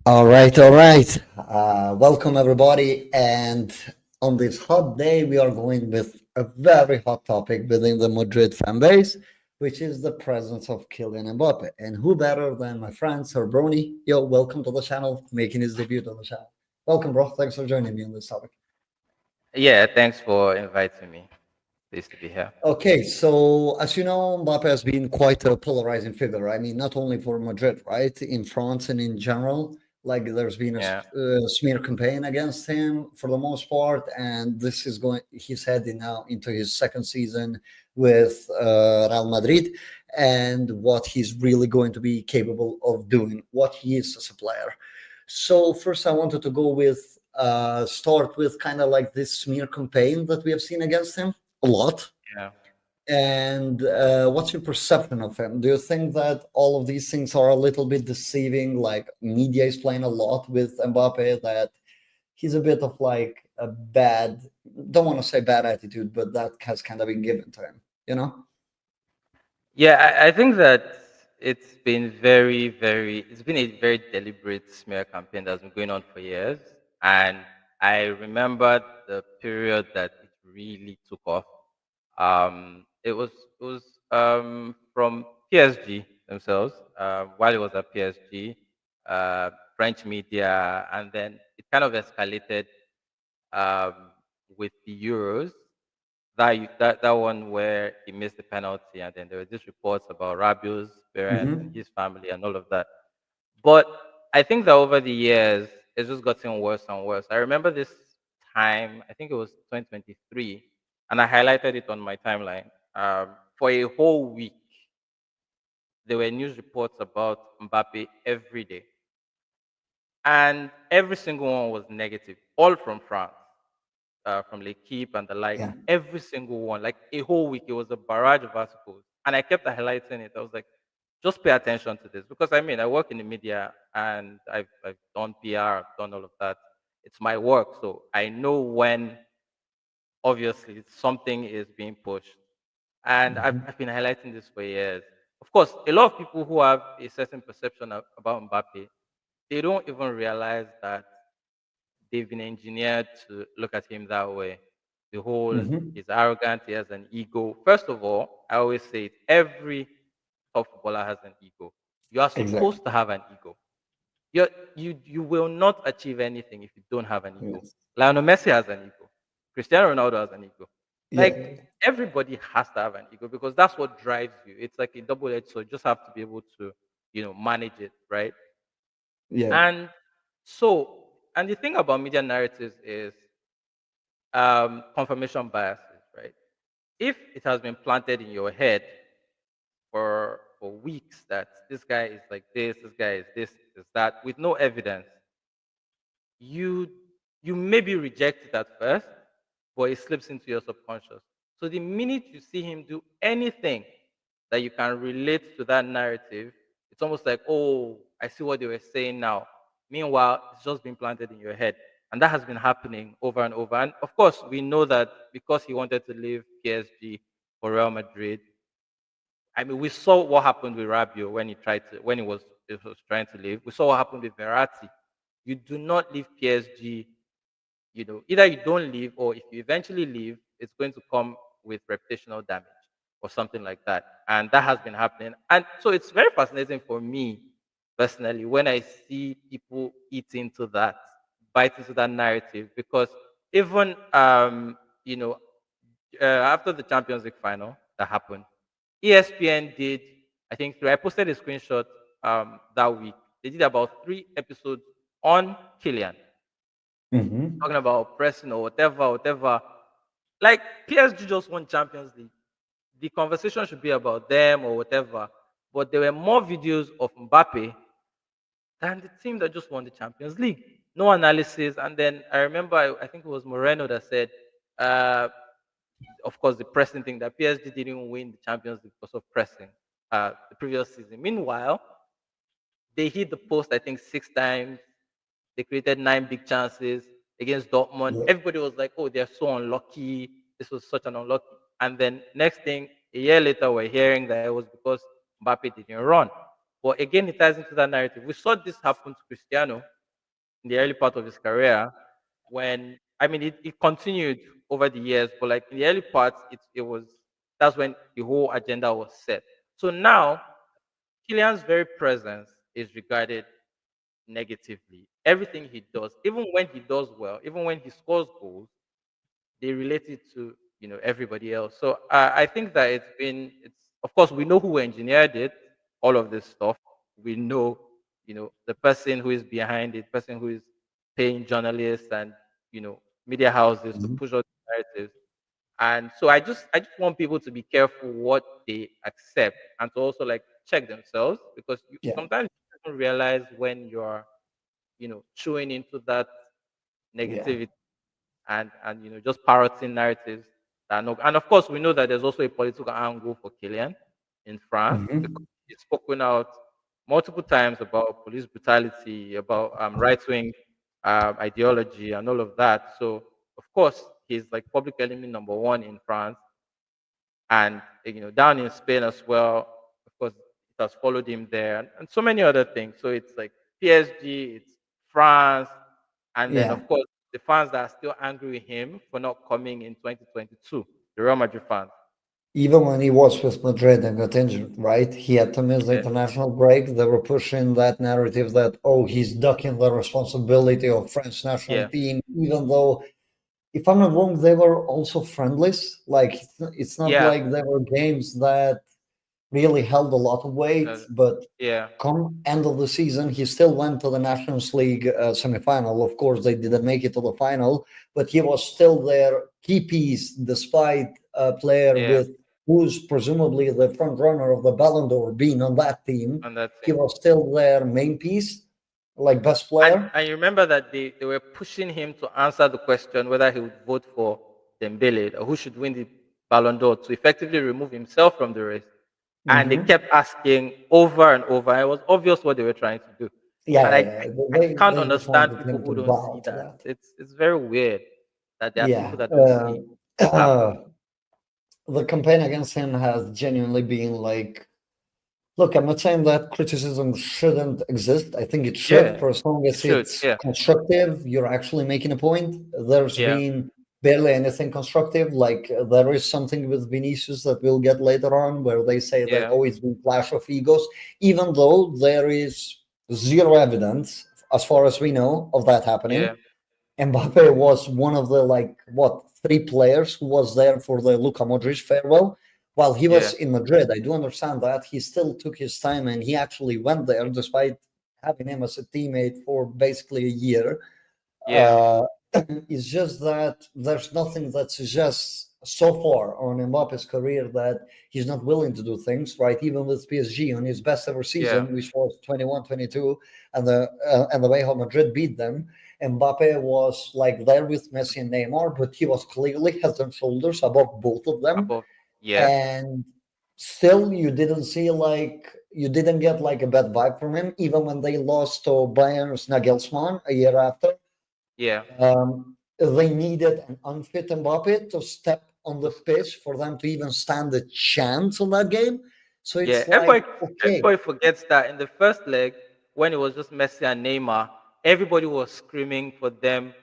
All right. Welcome everybody. And on this hot day, we are going with a very hot topic within the Madrid fan base, which is the presence of Kylian Mbappe. And who better than my friend Cerebrone? Yo, welcome to the channel, making his debut on the channel. Welcome, bro. Thanks for joining me on this topic. Yeah, thanks for inviting me. Pleased to be here. Okay, so as you know, Mbappe has been quite a polarizing figure. I mean, not only for Madrid, right? In France and in general, like there's been a Yeah. smear campaign against him for the most part, and this is going. He's heading now into his second season with Real Madrid, and what he's really going to be capable of doing, what he is as a player. So first, I wanted to go with start with kind of like this smear campaign that we have seen against him a lot. Yeah. And what's your perception of him? Do you think that all of these things are a little bit deceiving? Like media is playing a lot with Mbappe, that he's a bit of like a bad, don't want to say bad attitude, but that has kind of been given to him, you know? Yeah, I think that it's been a very deliberate smear campaign that's been going on for years. And I remember the period that it really took off. It was from PSG themselves, while it was at PSG, French media, and then it kind of escalated um, with the Euros. That one where he missed the penalty, and then there were these reports about Rabiot's parents and Hmm. his family and all of that. But I think that over the years, it's just gotten worse and worse. I remember this time, I think it was 2023, and I highlighted it on my timeline. For a whole week, there were news reports about Mbappe every day, and every single one was negative, all from France, from L'Equipe and the likes. Yeah. Every single one, like a whole week, it was a barrage of articles, and I kept highlighting it. I was like, just pay attention to this because I mean, I work in the media and I've done PR, I've done all of that. It's my work, so I know when obviously something is being pushed, and Hmm. I've been highlighting this for years. Of course, a lot of people who have a certain perception about Mbappe, they don't even realize that they've been engineered to look at him that way. The whole Hmm. he's arrogant, he has an ego. First of all, I always say it, every top footballer has an ego. You are Exactly. supposed to have an ego. You will not achieve anything if you don't have an ego. Yes. Lionel Messi has an ego. Cristiano Ronaldo has an ego. Like Yeah. everybody has to have an ego because that's what drives you. It's like a double-edged sword. You just have to be able to, manage it, right? Yeah. And so, and the thing about media narratives is confirmation biases, right? If it has been planted in your head for weeks that this guy is like this guy is this, is that, with no evidence, you you maybe reject it at first, but it slips into your subconscious. So the minute you see him do anything that you can relate to that narrative, it's almost like, oh, I see what they were saying now. Meanwhile, it's just been planted in your head. And that has been happening over and over. And of course, we know that because he wanted to leave PSG for Real Madrid. I mean, we saw what happened with Rabiot when he was trying to leave. We saw what happened with Verratti. You do not leave PSG. Either you don't leave, or if you eventually leave, it's going to come with reputational damage or something like that. And that has been happening. And so it's very fascinating for me personally when I see people eat into that, bite into that narrative, because even you know after the Champions League final that happened, ESPN did, I think, I posted a screenshot that week. They did about 3 episodes on Killian, Hmm. talking about pressing or whatever, whatever. Like PSG just won Champions League. The conversation should be about them or whatever. But there were more videos of Mbappe than the team that just won the Champions League. No analysis. And then I remember, I think it was Moreno that said, uh, of course, the pressing thing, that PSG didn't win the Champions League because of pressing the previous season. Meanwhile, they hit the post, I think, 6 times. They created 9 big chances against Dortmund. Yeah. Everybody was like, oh, they're so unlucky. This was such an unlucky. And then next thing, a year later, we're hearing that it was because Mbappe didn't run. But again, it ties into that narrative. We saw this happen to Cristiano. in the early part of his career, when I mean it continued over the years, but like in the early parts, it was that's when the whole agenda was set. So now Kylian's very presence is regarded negatively. Everything he does, even when he does well, even when he scores goals, they relate it to everybody else. So I think that it's of course we know who engineered it, all of this stuff. We know the person who is behind it, person who is paying journalists and media houses to Mhm. push all the narratives. And so I just want people to be careful what they accept and to also like check themselves because Yeah. sometimes you don't realize when you're chewing into that Yeah. negativity and just parroting narratives that are not. And of course, we know that there's also a political angle for Kylian in France because Mhm. he's spoken out multiple times about police brutality, about right wing ideology, and all of that. So of course, he's like public enemy number one in France and down in Spain as well. Of course, it has followed him there, and so many other things. So it's like PSG, it's France, and then Yeah. of course the fans that are still angry with him for not coming in 2022, the Real Madrid fans. Even when he was with Madrid and got injured, right? He had to miss the Yeah, international break. They were pushing that narrative that, oh, he's ducking the responsibility of French national yeah, team, even though, if I'm not wrong, they were also friendlies. Like, it's not yeah, like they were games that really held a lot of weight, uh, but yeah, come end of the season, he still went to the Nations League semifinal. Of course, they didn't make it to the final, but he was still their key piece, despite a player yeah, with who's presumably the front runner of the Ballon d'Or being on that team. on that He thing. was still their main piece, like best And player. and you remember that they were pushing him to answer the question whether he would vote for Dembele or who should win the Ballon d'Or to effectively remove himself from the race. And they Hmm. kept asking over and over. It was obvious what they were trying to do. Yeah, And yeah, I, yeah. I, I can't They just understand wanted people him who to don't bow see to that. that. It's very weird that there are Yeah. people that don't see what's happening. The campaign against him has genuinely been like, look, I'm not saying that criticism shouldn't exist. I think it should, Yeah, for as long it as should. it's Yeah, constructive. You're actually making a point. There's yeah, been barely anything constructive. Like there is something with Vinicius that we'll get later on, where they say that, yeah, oh, it's been clash of egos, even though there is zero evidence, as far as we know, of that happening. yeah, Mbappe was one of the like what three players who was there for the Luka Modric farewell. While he yeah, was in Madrid, I do understand that he still took his time and he actually went there despite having him as a teammate for basically a year. yeah, Uh, it's just that there's nothing that suggests so far on Mbappe's career that he's not willing to do things, right? Even with PSG on his best ever yeah, season, which was 21-22, and the way how Madrid beat them, Mbappe was like there with Messi and Neymar, but he was clearly head and shoulders above both of them. above. Yeah, And still, you didn't get like a bad vibe from him, even when they lost to Bayern's Nagelsmann a year after. yeah. They needed an unfit Mbappe to step on the Just pitch for them to even stand a chance on that game. So yeah, it's like, okay, everybody forgets that in the first leg, when it was just Messi and Neymar, everybody was screaming for them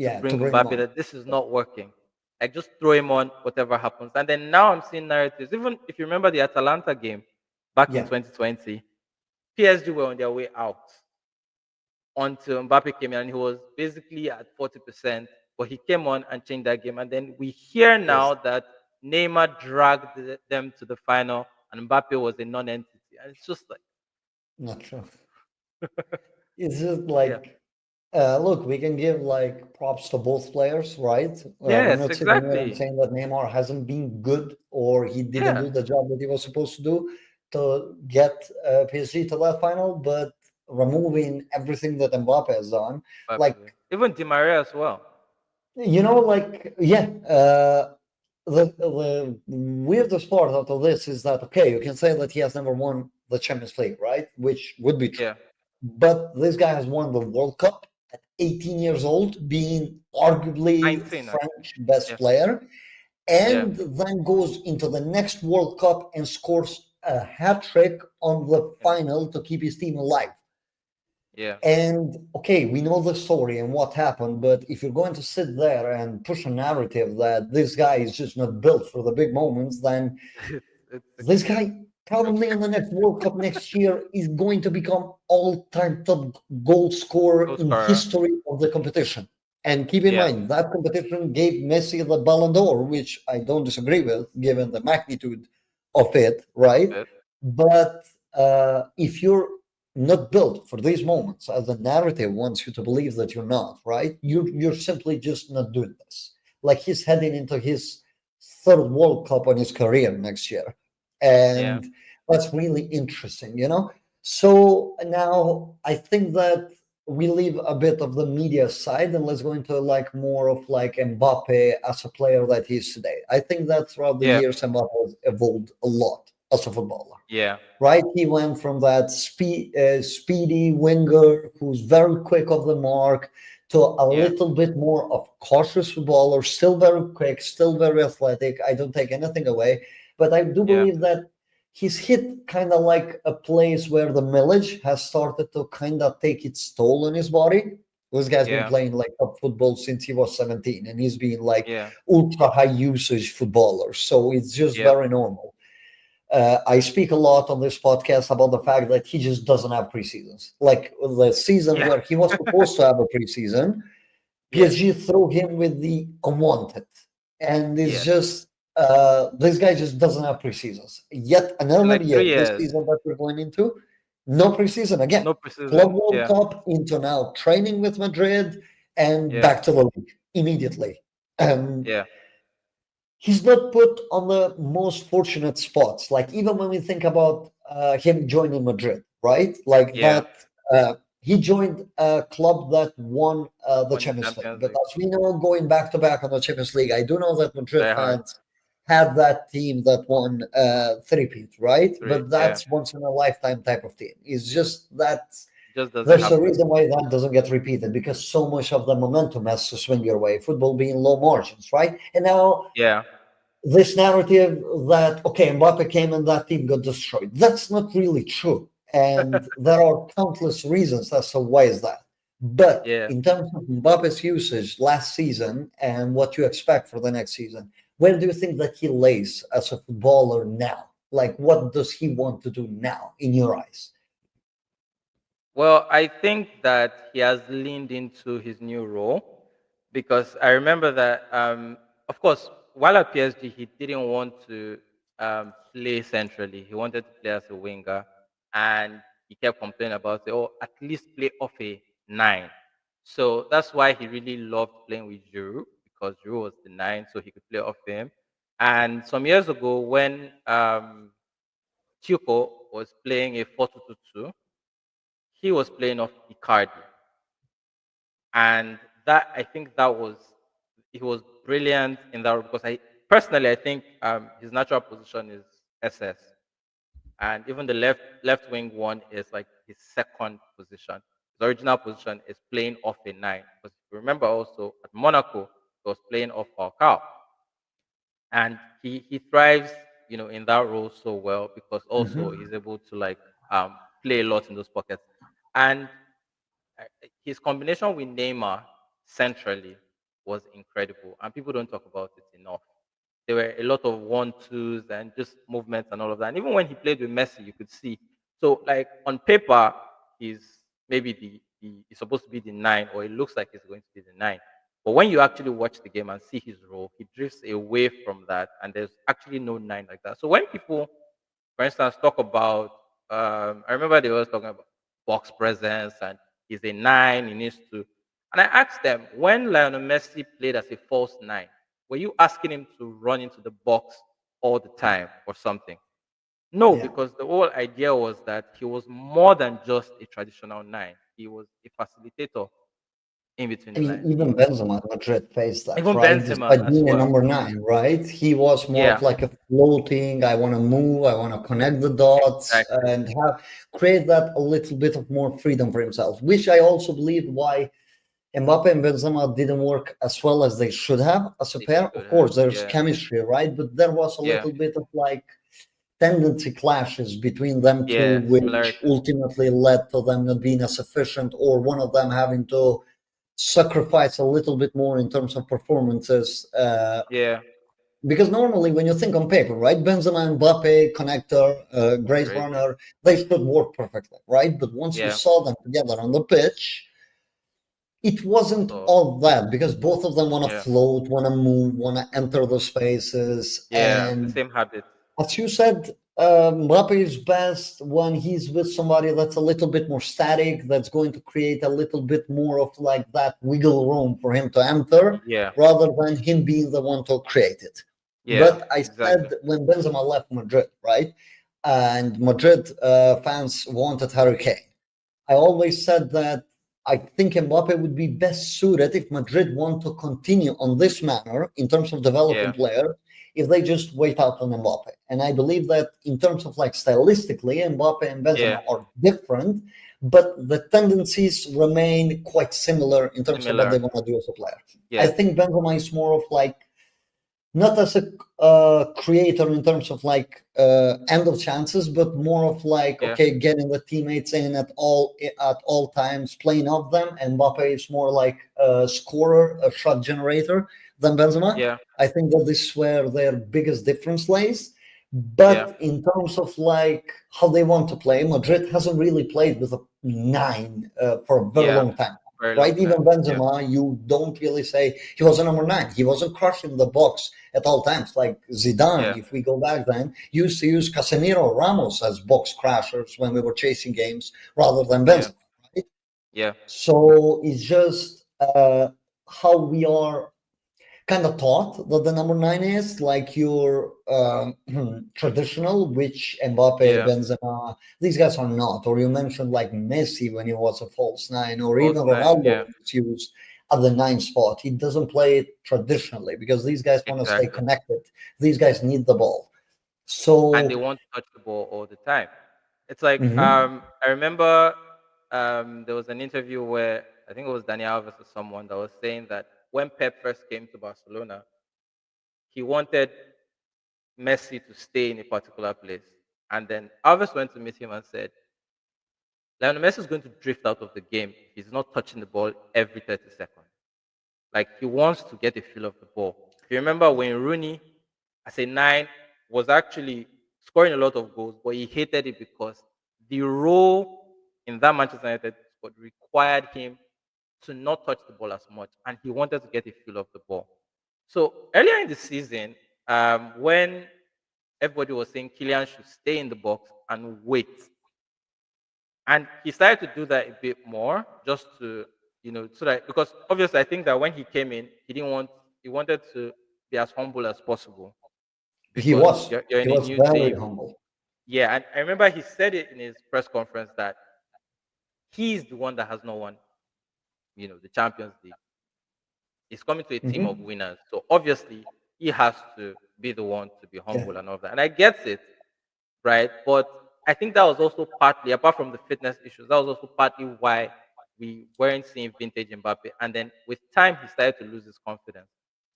to yeah, to bring bring him Mbappe on. that this is not working. Like just throw him on, whatever happens. And then now I'm seeing narratives. Even if you remember the Atalanta game back in Yeah, 2020, PSG were on their way out until Mbappe came in and he was basically at 40%. But he came on and changed that game. And then we hear yes, now that Neymar dragged them to the final and Mbappe was a non-entity. And it's just like, not true. It's just yeah. like, look, we can give like props to both players, right? We're Yes, not sitting here and exactly. saying that Neymar hasn't been good or he didn't Yeah, do the job that he was supposed to do to get PSG to that final, but removing everything that Mbappe has done, Mbappe, like yeah. Even Di Maria as well. like yeah, the weirdest part out of this is that okay, you can say that he has never won the Champions League, right? Which would be true, Yeah. but this guy has won the World Cup at 18 years old, being arguably 19, actually. French best Yeah. player, Yeah. and then goes into the next World Cup and scores a hat trick on the Yeah. final to keep his team alive. Yeah. And okay, we know the story and what happened, but if you're going to sit there and push a narrative that this guy is just not built for the big moments, then It's a this guy probably in the next World Cup next year is going to become all-time top goal scorer goal in scorer. history of the competition. And keep in Yeah. mind that competition gave Messi the Ballon d'Or, which I don't disagree with, given the magnitude of it, Of right? it. But if you're not built for these moments, as the narrative wants you to believe that you're not, right? You're simply just not doing this. Like he's heading into his third World Cup on his career next year, Yeah. and that's really interesting. So now I think that we leave a bit of the media side and let's go into like more of like Mbappe as a player that he is today. I think that throughout the Yeah. years Mbappe has evolved a lot as a footballer, Yeah. right? He went from that speedy winger who's very quick off the mark to a Yeah. little bit more of cautious footballer, still very quick, still very athletic. I don't take anything away, but I do Yeah. believe that he's hit kind of like a place where the millage has started to kind of take its toll on his body. This guy's been Yeah. playing like top football since he was 17, and he's been like Yeah. ultra high usage footballer. So it's just Yep. very normal. I speak a lot on this podcast about the fact that he just doesn't have preseasons. Like the season Yeah. where he was supposed to have a preseason, Yeah. PSG threw him with the unwanted. And it's Yes. just, this guy just doesn't have preseasons. Yet In another like year, three this years. season that we're going into, no preseason again. No Club precision. World Yeah. Cup into now training with Madrid and Yeah. back to the league immediately. And Yeah. he's not put on the most fortunate spots. Like even when we think about him joining Madrid, right? Like Yeah. that, he joined a club that won the Won the Champions League. Champions But League. as we know, going back to back on the Champions League, I do know that Madrid Very hard. fans had that team that won three-peat, right? Three. But Yeah. that's once in a lifetime type of team. It's just that Just doesn't there's a happen. reason why that doesn't get repeated because so much of the momentum has to swing your way. Football being low margins, right? And now Yeah. this narrative that okay, Mbappe came and that team got destroyed. That's not really true, and there are countless reasons as to why is that. But Yeah. in terms of Mbappe's usage last season and what you expect for the next season, where do you think that he lays as a footballer now? Like, what does he want to do now, in your eyes? Well, I think that he has leaned into his new role because I remember that, of course, while at PSG, he didn't want to play centrally. He wanted to play as a winger, and he kept complaining about it. Oh, at least play off a nine. So that's why he really loved playing with Giroud because Giroud was the nine, so he could play off him. And some years ago, when Tuchel was playing a 4-2-2-2, he was playing off Icardi, and that I think that was he was brilliant in that role because I personally I think his natural position is SS, and even the left wing one is like his second position. His original position is playing off a nine because remember also at Monaco he was playing off Falcao, and he thrives in that role so well because also Mhm. he's able to like play a lot in those pockets. And his combination with Neymar centrally was incredible, and people don't talk about it enough. There were a lot of one-twos and just movements and all of that. And even when he played with Messi, you could see. So, like on paper, he's maybe he's supposed to be the nine, or it looks like he's going to be the nine. But when you actually watch the game and see his role, he drifts away from that, and there's actually no nine like that. So when people, for instance, talk about, I remember they were talking about box presence and he's a nine, he needs to. And I asked them, when Lionel Messi played as a false nine, were you asking him to run into the box all the time or something? No, Yeah. because the whole idea was that he was more than just a traditional nine. He was a facilitator in between I the mean, lines. even Benzema at Madrid faced that, Even right? Benzema Despite as being a well. number nine, right? He was more of Yeah, like a floating, I want to move, I want to connect the dots exactly. and have create that a little bit of more freedom for himself, which I also believe why Mbappe and Benzema didn't work as well as they should have as a They pair. should Of have. course, there's Yeah, chemistry, right? But there was a yeah, little bit of like tendency clashes between them two, Yeah, which similarities. ultimately led to them not being as efficient, or one of them having to sacrifice a little bit more in terms of performances. Yeah, Because normally, when you think on paper, right, Benzema and Mbappe, connector, great crazy. runner, they should work perfectly, right? But once you Yeah. saw them together on the pitch, it wasn't So all that, because both of them want to yeah, float, want to move, want to enter the spaces. yeah, the And same habits. as you said, Mbappe is best when he's with somebody that's a little bit more static, that's going to create a little bit more of like that wiggle room for him to enter, Yeah, rather than him being the one to create it. yeah, But I exactly. said when Benzema left Madrid, right? And Madrid fans wanted Harry Kane. I always said that I think Mbappe would be best suited if Madrid want to continue on this manner in terms of developing Yeah, player, if they just wait out on Mbappe. And I believe that in terms of like stylistically, Mbappe and yeah, Benzema are different, but the tendencies remain quite similar in terms of what they similar. want to do as a player. I Yeah, think Benzema is more of like not as a creator in terms of like end of chances, but more of like, yeah, okay, getting the teammates in at all times, playing off them. And Mbappe is more like a scorer, a shot generator than Benzema. yeah, I think that this is where their biggest difference lays. yeah, But in terms of like how they want to play, Madrid hasn't really played with a nine for a very yeah. long time, Very long right? Even time. Yeah, Benzema, you don't really say he was a number nine. He wasn't crushing the box at all times. Like Zidane, yeah, if we go back then, used to use Casemiro, Ramos as box crashers when we were chasing games rather than yeah, Benzema, right? yeah, So it's just how we are kind of taught that the number nine is like your traditional, which Mbappe, yeah. Benzema, these guys are not. Or you mentioned like Messi when he was a false nine, or even False nine. Ronaldo Yeah, when he's used at the nine spot. He doesn't play it traditionally because these guys want to stay exactly. connected. These guys need the ball. And they So, want to touch the ball all the time. It's like mhm. I remember there was an interview where I think it was Dani Alves or someone that was saying that when Pep first came to Barcelona, he wanted Messi to stay in a particular place. And then Alves went to meet him and said, Lionel Messi is going to drift out of the game if he's not touching the ball every 30 seconds. Like he wants to get a feel of the ball. If you remember when Rooney, as a nine, was actually scoring a lot of goals, but he hated it because the role in that Manchester United squad required him to not touch the ball as much, and he wanted to get a feel of the ball. So earlier in the season, when everybody was saying Kylian should stay in the box and wait, and he started to do that a bit more just to, so that because obviously I think that when he came in, he wanted to be as humble as possible he because was. you're He in a was new very team. humble. Yeah, and I remember he said it in his press conference that he's the one that has not won, the Champions League. He's coming to a team of Mhm. winners. So obviously he has to be the one to be Yeah. humble and all that. And I get it, right? But I think that was also partly, apart from the fitness issues, that was also partly why we weren't seeing vintage Mbappe. And then with time, he started to lose his confidence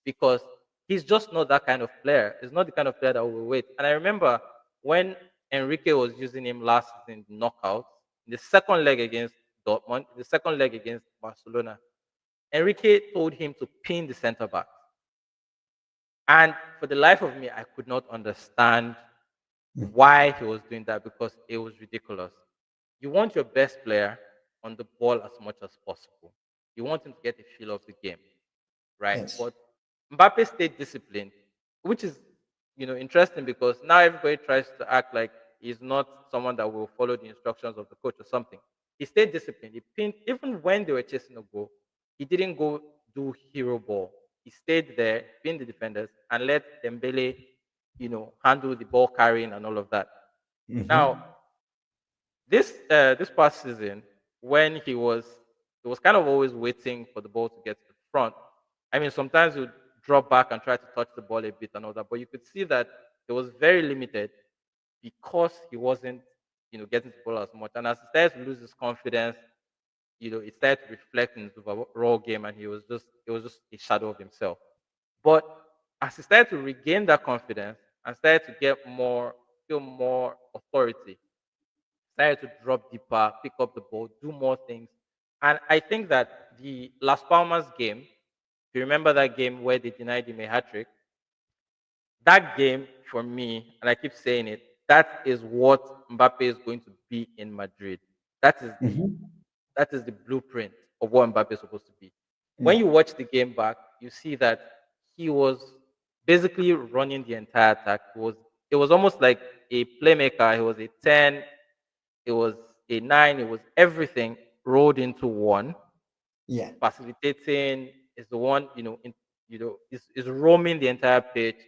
because he's just not that kind of player. He's not the kind of player that will wait. And I remember when Enrique was using him last season in knockouts, in the second leg against Dortmund, the second leg against Barcelona, Enrique told him to pin the center back. And for the life of me, I could not understand why he was doing that because it was ridiculous. You want your best player on the ball as much as possible. You want him to get a feel of the game, right? Yes. But Mbappe stayed disciplined, which is interesting because now everybody tries to act like he's not someone that will follow the instructions of the coach or something. He stayed disciplined. He pinned even when they were chasing a goal. He didn't go do hero ball. He stayed there, pinned the defenders, and let Dembele, handle the ball carrying and all of that. Now, Hmm. this past season, when he was kind of always waiting for the ball to get to the front. I mean, sometimes he would drop back and try to touch the ball a bit and all that, but you could see that it was very limited because he wasn't, getting to the ball as much. And as he started to lose his confidence, it started to reflect in his overall game, and it was just a shadow of himself. But as he started to regain that confidence and started to get more, he feel more authority, started to drop deeper, pick up the ball, do more things. And I think that the Las Palmas game, if you remember that game where they denied him a hat trick, that game for me, and I keep saying it, that is what Mbappe is going to be in Madrid. That is the Hmm. that is the blueprint of what Mbappe is supposed to be. When Yeah. you watch the game back, you see that he was basically running the entire attack. It was almost like a playmaker. He was a 10, it was a 9, it was everything rolled into one. Yeah. Facilitating is the one, is roaming the entire pitch,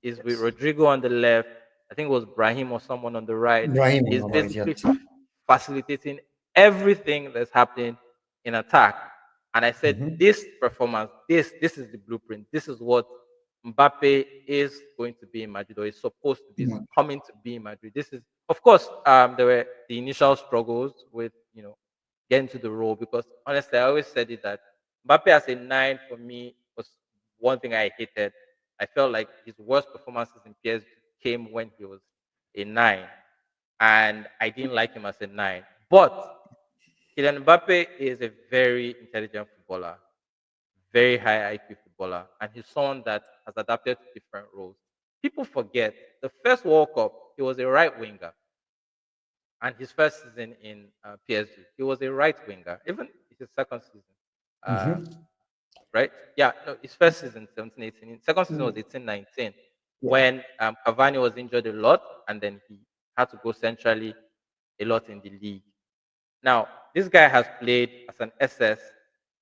is with Yes. Rodrigo on the left. I think it was Brahim or someone on the right. Brahim He's on the right, basically yes. facilitating everything that's happening in attack. And I said, Hmm. this performance, this is the blueprint. This is what Mbappe is going to be in Madrid, or is supposed to be, is Yeah. coming to be in Madrid. This is, of course, there were the initial struggles with, getting to the role, because honestly, I always said it that Mbappe as a 9 for me was one thing I hated. I felt like his worst performances in PSG came when he was a 9, and I didn't like him as a 9. But Kylian Mbappe is a very intelligent footballer, very high IQ footballer, and he's someone that has adapted to different roles. People forget the first World Cup, he was a right winger, and his first season in PSG, he was a right winger. Even his second season, uh, Hmm. right? Yeah, no, his first season, 17, 18. His second season was 18, 19, Yeah. when Cavani was injured a lot, and then he had to go centrally a lot in the league. Now, this guy has played as an SS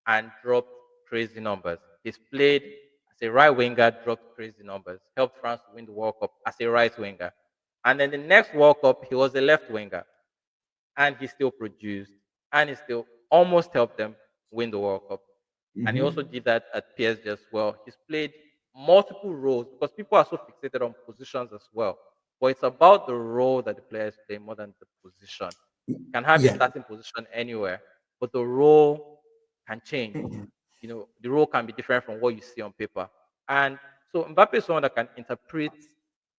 and dropped crazy numbers. He's played as a right winger, dropped crazy numbers, helped France win the World Cup as a right winger. And then the next World Cup, he was a left winger, and he still produced, and he still almost helped them win the World Cup. And he also Hmm. did that at PSG as well. He's played multiple roles, because people are so fixated on positions as well. But it's about the role that the players play more than the position. You can have a Yeah. starting position anywhere, but the role can change. Mhm. The role can be different from what you see on paper. And so Mbappe is someone that can interpret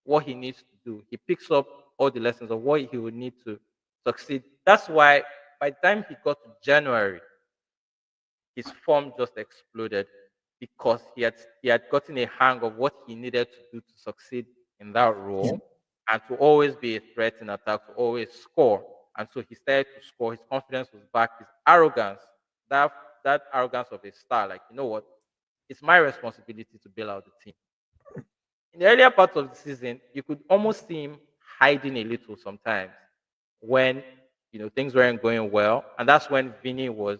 what he needs to do. He picks up all the lessons of what he would need to succeed. That's why by the time he got to January, his form just exploded, because he had gotten a hang of what he needed to do to succeed in that Yeah. role, and to always be a threat in attack, to always score. And so he started to score. His confidence was back. His arrogance, that that arrogance of a star, like, you know what, it's my responsibility to bail out the team. In the earlier part of the season, you could almost see him hiding a little sometimes when things weren't going well, and that's when Vinny was.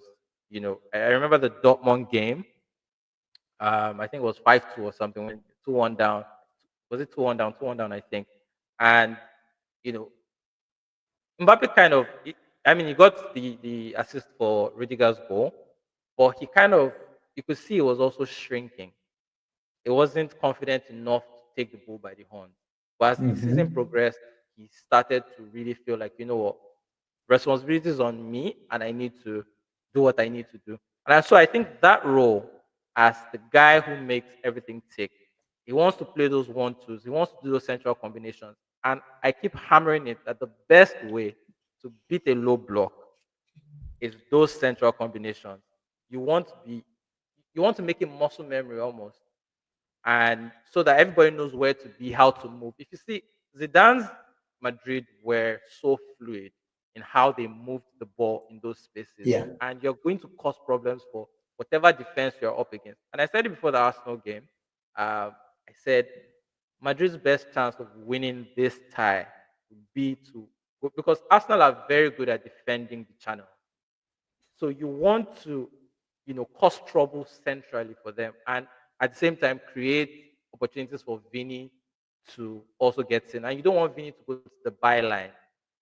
I remember the Dortmund game. I think it was 5-2 or something, when 2-1 down. Was it 2-1 down? 2-1 down, I think. And you know, Mbappe kind of. I mean, he got the assist for Rudiger's goal, but he kind of, you could see, he was also shrinking. He wasn't confident enough to take the bull by the horns. But as the season Hmm. progressed, he started to really feel like, you know what, responsibility is on me, and I need to do what I need to do. And so I think that role, as the guy who makes everything tick, he wants to play those 1-2s, he wants to do those central combinations. And I keep hammering it that the best way to beat a low block is those central combinations. You want to be, you want to make it muscle memory almost, and so that everybody knows where to be, how to move. If you see, Zidane's Madrid were so fluid in how they moved the ball in those spaces, Yeah. and you're going to cause problems for whatever defense you're up against. And I said it before the Arsenal game. I said Madrid's best chance of winning this tie would be to, because Arsenal are very good at defending the channel. So you want to, cause trouble centrally for them, and at the same time create opportunities for Vinny to also get in. And you don't want Vinny to go to the byline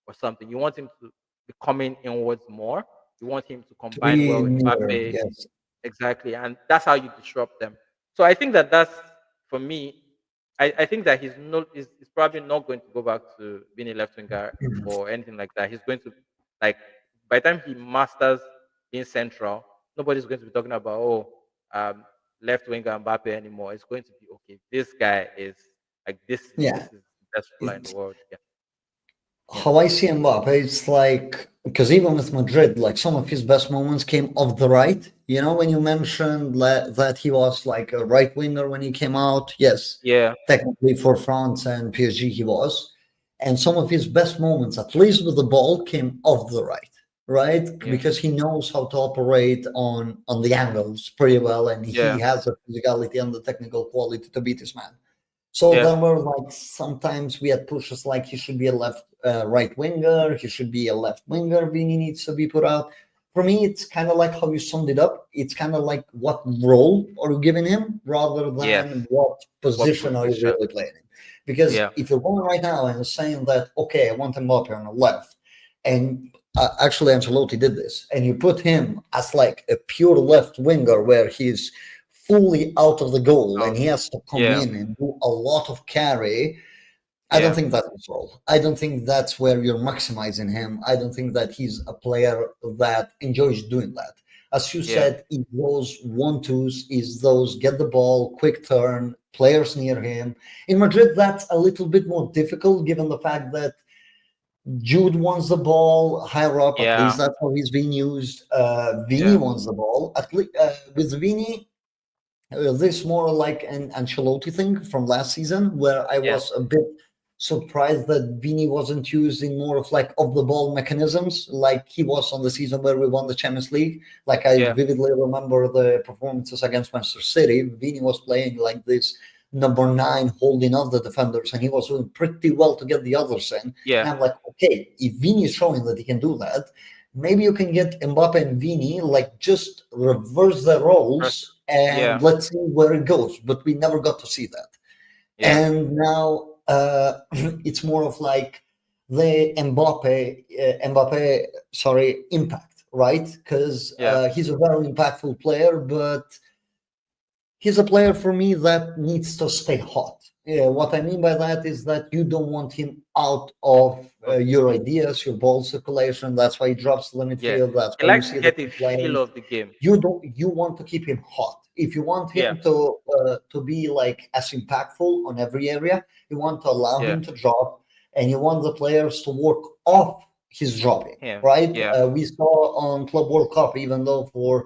or something. You want him to be coming inwards more. You want him to To combine be well with near. Mbappe. Yes. Exactly, and that's how you disrupt them. So I think that that's, for me. I think that he's probably not going to go back to being a left winger Mhm. or anything like that. He's going to, like, by the time he masters being central, nobody's going to be talking about, um, left winger Mbappe anymore. It's going to be, okay, this guy is like this. Yeah. This is the best footballer in the It, world. Yeah. Yeah. how I see Mbappe, it's like because even with Madrid, like some of his best moments came off the right. You know, when you mentioned that he was like a right winger when he came out, yes, Yeah. technically for France and PSG he was, and some of his best moments, at least with the ball, came off the right, right? Yeah. Because he knows how to operate on the angles pretty well, and he Yeah. has the physicality and the technical quality to beat his man. So Yeah. there were like sometimes we had pushes like he should be a left right winger, he should be a left winger, Vini needs to be put out. For me, it's kind of like how you summed it up. It's kind of like what role are you giving him rather Yes. than what What position are you position? really playing in. Because Yeah. if you're going right now and saying that, okay, I want Mbappe on the left, and actually Ancelotti did this, and you put him as like a pure left winger where he's fully out of the goal and Out. he has to come Yeah. in and do a lot of carry. I don't Yeah. think that's his role. I don't think that's where you're maximizing him. I don't think that he's a player that enjoys doing that. As you Yeah. said, is those one twos, is those get the ball, quick turn, players near him. In Madrid, that's a little bit more difficult given the fact that Jude wants the ball higher up. At Yeah. least that's how he's being used. Vini Yeah. wants the ball. At least with Vini, this more like an Ancelotti thing from last season, where I Yeah. was a bit surprised that Vini wasn't used in more of like off the ball mechanisms, like he was on the season where we won the Champions League. Like I Yeah. vividly remember the performances against Manchester City. Vini was playing like this number nine, holding off the defenders, and he was doing pretty well to get the others in. Yeah. And I'm like, okay, if Vini is showing that he can do that, maybe you can get Mbappe and Vini like just reverse their First. roles and Yeah. let's see where it goes. But we never got to see that. Yeah. And now it's more of like the Mbappe, impact, right? Because Yeah. he's a very impactful player, but he's a player for me that needs to stay hot. Yeah, what I mean by that is that you don't want him out of Of the your game. ideas, your ball circulation. That's why he drops to the Yeah. midfield. That's He why you likes to see the get a key feel plays. of the game. You want to keep him hot. If you want Yeah. him to be like as impactful on every area, you want to allow Yeah. him to drop, and you want the players to work off his dropping. Him. Right? Yeah. We saw on Club World Cup, even though for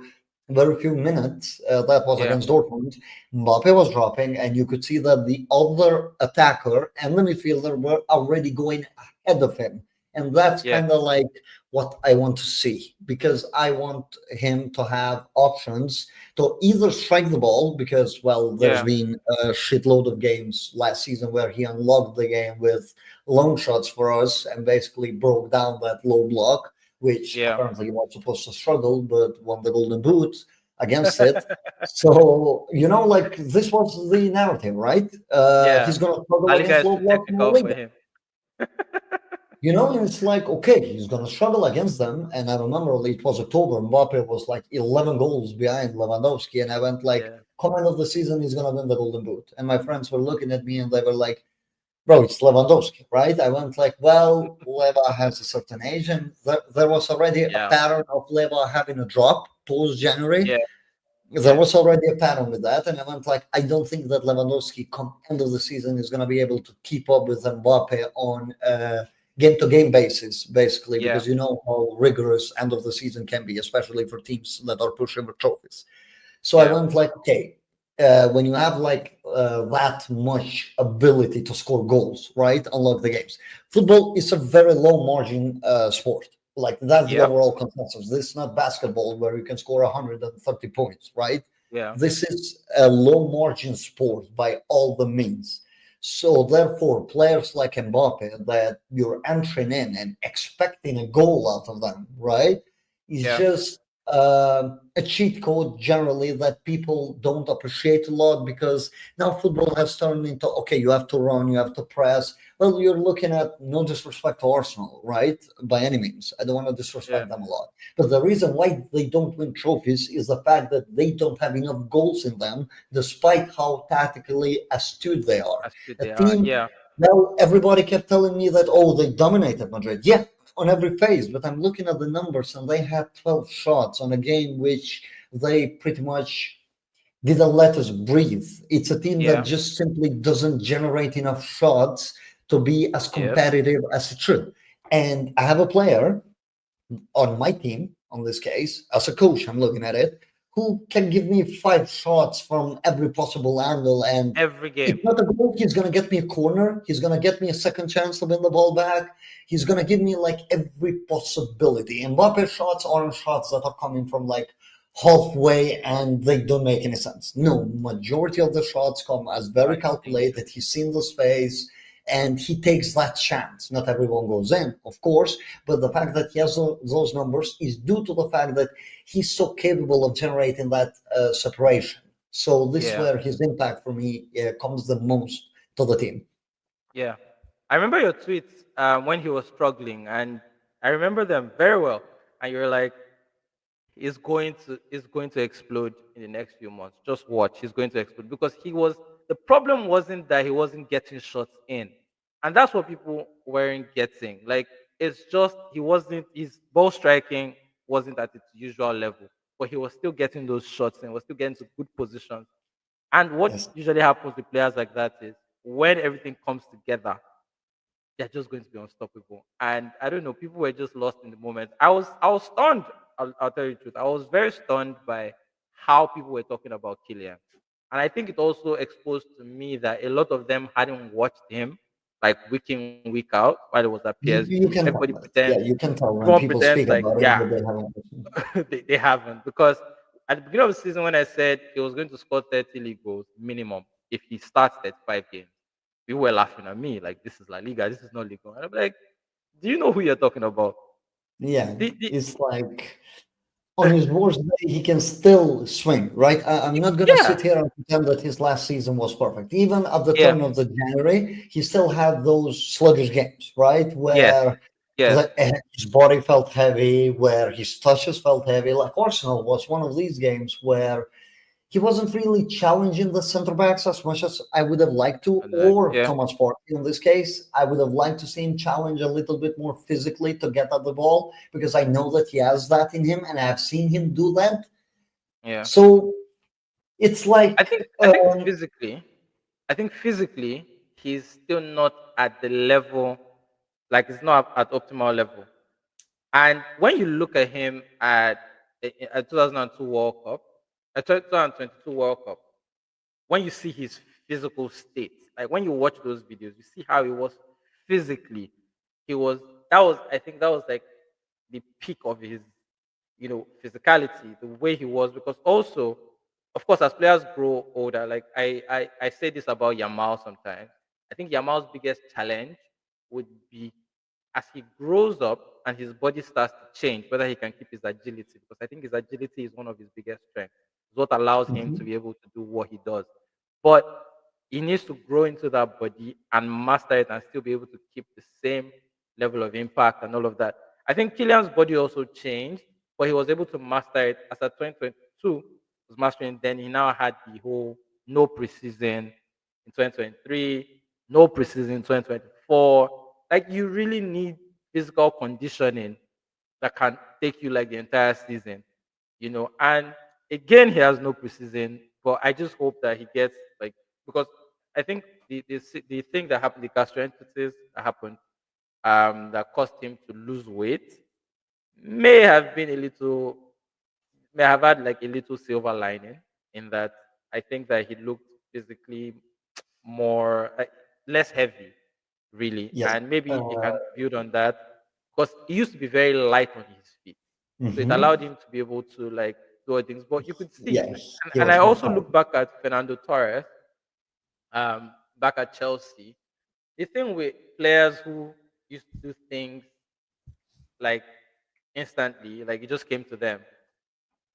very few minutes that was Yeah. against Dortmund, Mbappe was dropping, and you could see that the other attacker and the midfielder were already going ahead of him. And that's Yeah. kind of like what I want to see because I want him to have options to either strike the ball because, well, there's Yeah. been a shitload of games last season where he unlocked the game with long shots for us and basically broke down that low block, which Yeah. apparently he was supposed to struggle, but won the Golden Boot against it. So, like this was the narrative, right? He's Yeah. going to struggle La Liga against is low too block in La technical for Liga. him. And it's like, okay, he's going to struggle against them. And I remember it was October, Mbappe was like 11 goals behind Lewandowski. And I went like, Yeah. comment of the season, he's going to win the Golden Boot. And my friends were looking at me and they were like, bro, it's Lewandowski, right? I went like, well, Leva has a certain age. And there was already a Yeah. pattern of Leva having a drop post-January. Yeah. There Yeah. was already a pattern with that, and I went like, I don't think that Lewandowski, come end of the season, is going to be able to keep up with Mbappe on game-to-game basis, basically, Yeah. because you know how rigorous end of the season can be, especially for teams that are pushing for trophies. So I Yeah. went like, okay, when you have like that much ability to score goals, right? Unlock the games. Football is a very low margin sport. Like that's the Yep. overall consensus. This is not basketball where you can score 130 points, right? Yeah. This is a low margin sport by all the means. So therefore, players like Mbappe that you're entering in and expecting a goal out of them, right? Is Yeah. just a cheat code generally that people don't appreciate a lot because now football has turned into okay, you have to run, you have to press. Well, you're looking at no disrespect to Arsenal, right? By any means. I don't want to Yeah. disrespect them a lot. But the reason why they don't win trophies is the fact that they don't have enough goals in them, despite how tactically astute they are. As good A they are. team, Yeah. now everybody kept telling me that, oh, they dominated Madrid. Yeah, on every phase, but I'm looking at the numbers and they had 12 shots on a game which they pretty much didn't let us breathe. It's a team that Yeah. just simply doesn't generate enough shots to be as Yep. competitive as it should. And I have a player on my team, on this case, as a coach, I'm looking at it, who can give me 5 shots from every possible angle. And Every if game. not a goal, he's going to get me a corner. He's going to get me a second chance to win the ball back. He's going to give me like every possibility. And Mbappe shots aren't shots that are coming from like halfway and they don't make any sense. No, majority of the shots come as very I think so. calculated. He's seen the space and he takes that chance. Not everyone goes in, of course, but the fact that he has those numbers is due to the fact that he's so capable of generating that separation. So this is Yeah. where his impact for me comes the most to the team. Yeah. I remember your tweets when he was struggling, and I remember them very well. And you were like, is going to explode in the next few months. Just watch, he's going to explode because he was the problem wasn't that he wasn't getting shots in, and that's what people weren't getting. Like it's just he wasn't his ball striking wasn't at its usual level, but he was still getting those shots and was still getting to good positions. And what Yes. usually happens with players like that is when everything comes together, they're just going to be unstoppable. And I don't know, people were just lost in the moment. I was stunned. I'll tell you the truth. I was very stunned by how people were talking about Kylian. And I think it also exposed to me that a lot of them hadn't watched him like week in, week out while it was at You PSG. can Everybody tell that. Yeah, pretends, you can tell when everyone people pretends speak like, about it yeah, that they haven't listened. they haven't. Because at the beginning of the season, when I said he was going to score 30 league goals minimum if he starts 35 games, people were laughing at me like, this is La Liga, this is not Liga. And I'm like, do you know who you're talking about? Yeah, The, it's like on his worst day, he can still swing, right? I'm not going to yeah, sit here and pretend that his last season was perfect. Even at the yeah, turn of the January, he still had those sluggish games, right? yes, Where yes, his body felt heavy, where his touches felt heavy. Like Arsenal was one of these games where he wasn't really challenging the center backs as much as I would have liked to, and or yeah, Thomas Partey in this case. I would have liked to see him challenge a little bit more physically to get at the ball because I know that he has that in him and I've seen him do that. yeah. So it's I like, think I think physically, I think physically he's still not at the level, like it's not at optimal level. And when you look at him at 2002 World Cup, at 2022 World Cup, when you see his physical state, like when you watch those videos, you see how he was physically. He was that was I think that was like the peak of his, physicality, the way he was. Because also, of course, as players grow older, like I say this about Yamal sometimes. I think Yamal's biggest challenge would be as he grows up and his body starts to change, whether he can keep his agility. Because I think his agility is one of his biggest strengths. It's what allows him to mhm, be able to do what he does. But he needs to grow into that body and master it and still be able to keep the same level of impact and all of that. I think Killian's body also changed, but he was able to master it as at 2022 was mastering. Then he now had the whole no preseason in 2023, no preseason in 2024. Like you really need physical conditioning that can take you like the entire season. And again, he has no preseason, but I just hope that he gets like because I think the thing that happened, the gastroenteritis that happened, that caused him to lose weight, may have been a little, may have had like a little silver lining in that. I think that he looked physically more less heavy, really, yes. and maybe he Uh, can build on that because he used to be very light on his feet, so it mhm. allowed him to be able to like do things. But you could see, Yeah, and, he and was I very also tired. look back at Fernando Torres, back at Chelsea. The thing with players who used to do things like instantly, like it just came to them,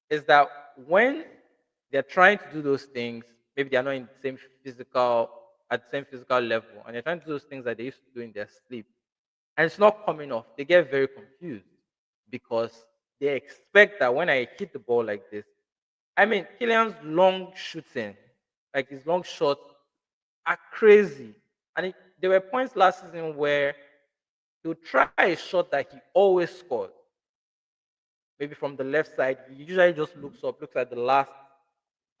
is that when they're trying to do those things, maybe they're not in the same physical at the same physical level, and they're trying to do those things that they used to do in their sleep, and it's not coming off. They get very confused because they expect that when I hit the ball like this, I mean, Killian's long shooting, like his long shots, are crazy. And there were points last season where he would try a shot that he always scores, maybe from the left side. He usually just looks up, looks at the last,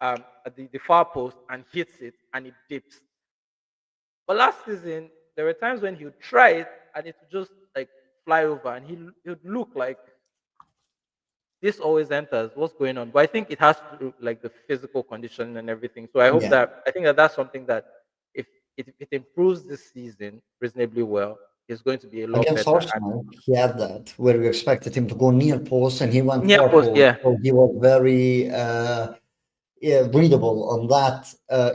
at the far post and hits it and it dips. But last season, there were times when he would try it and it would just like fly over, and he would look like this always enters. What's going on? But I think it has to do like the physical condition and everything. So Yeah. I think that that's something that if it improves this season reasonably well, it's going to be a lot Against better. And Arsenal, he had that where we expected him to go near post and he went near far post, post. yeah, So he was very readable on that.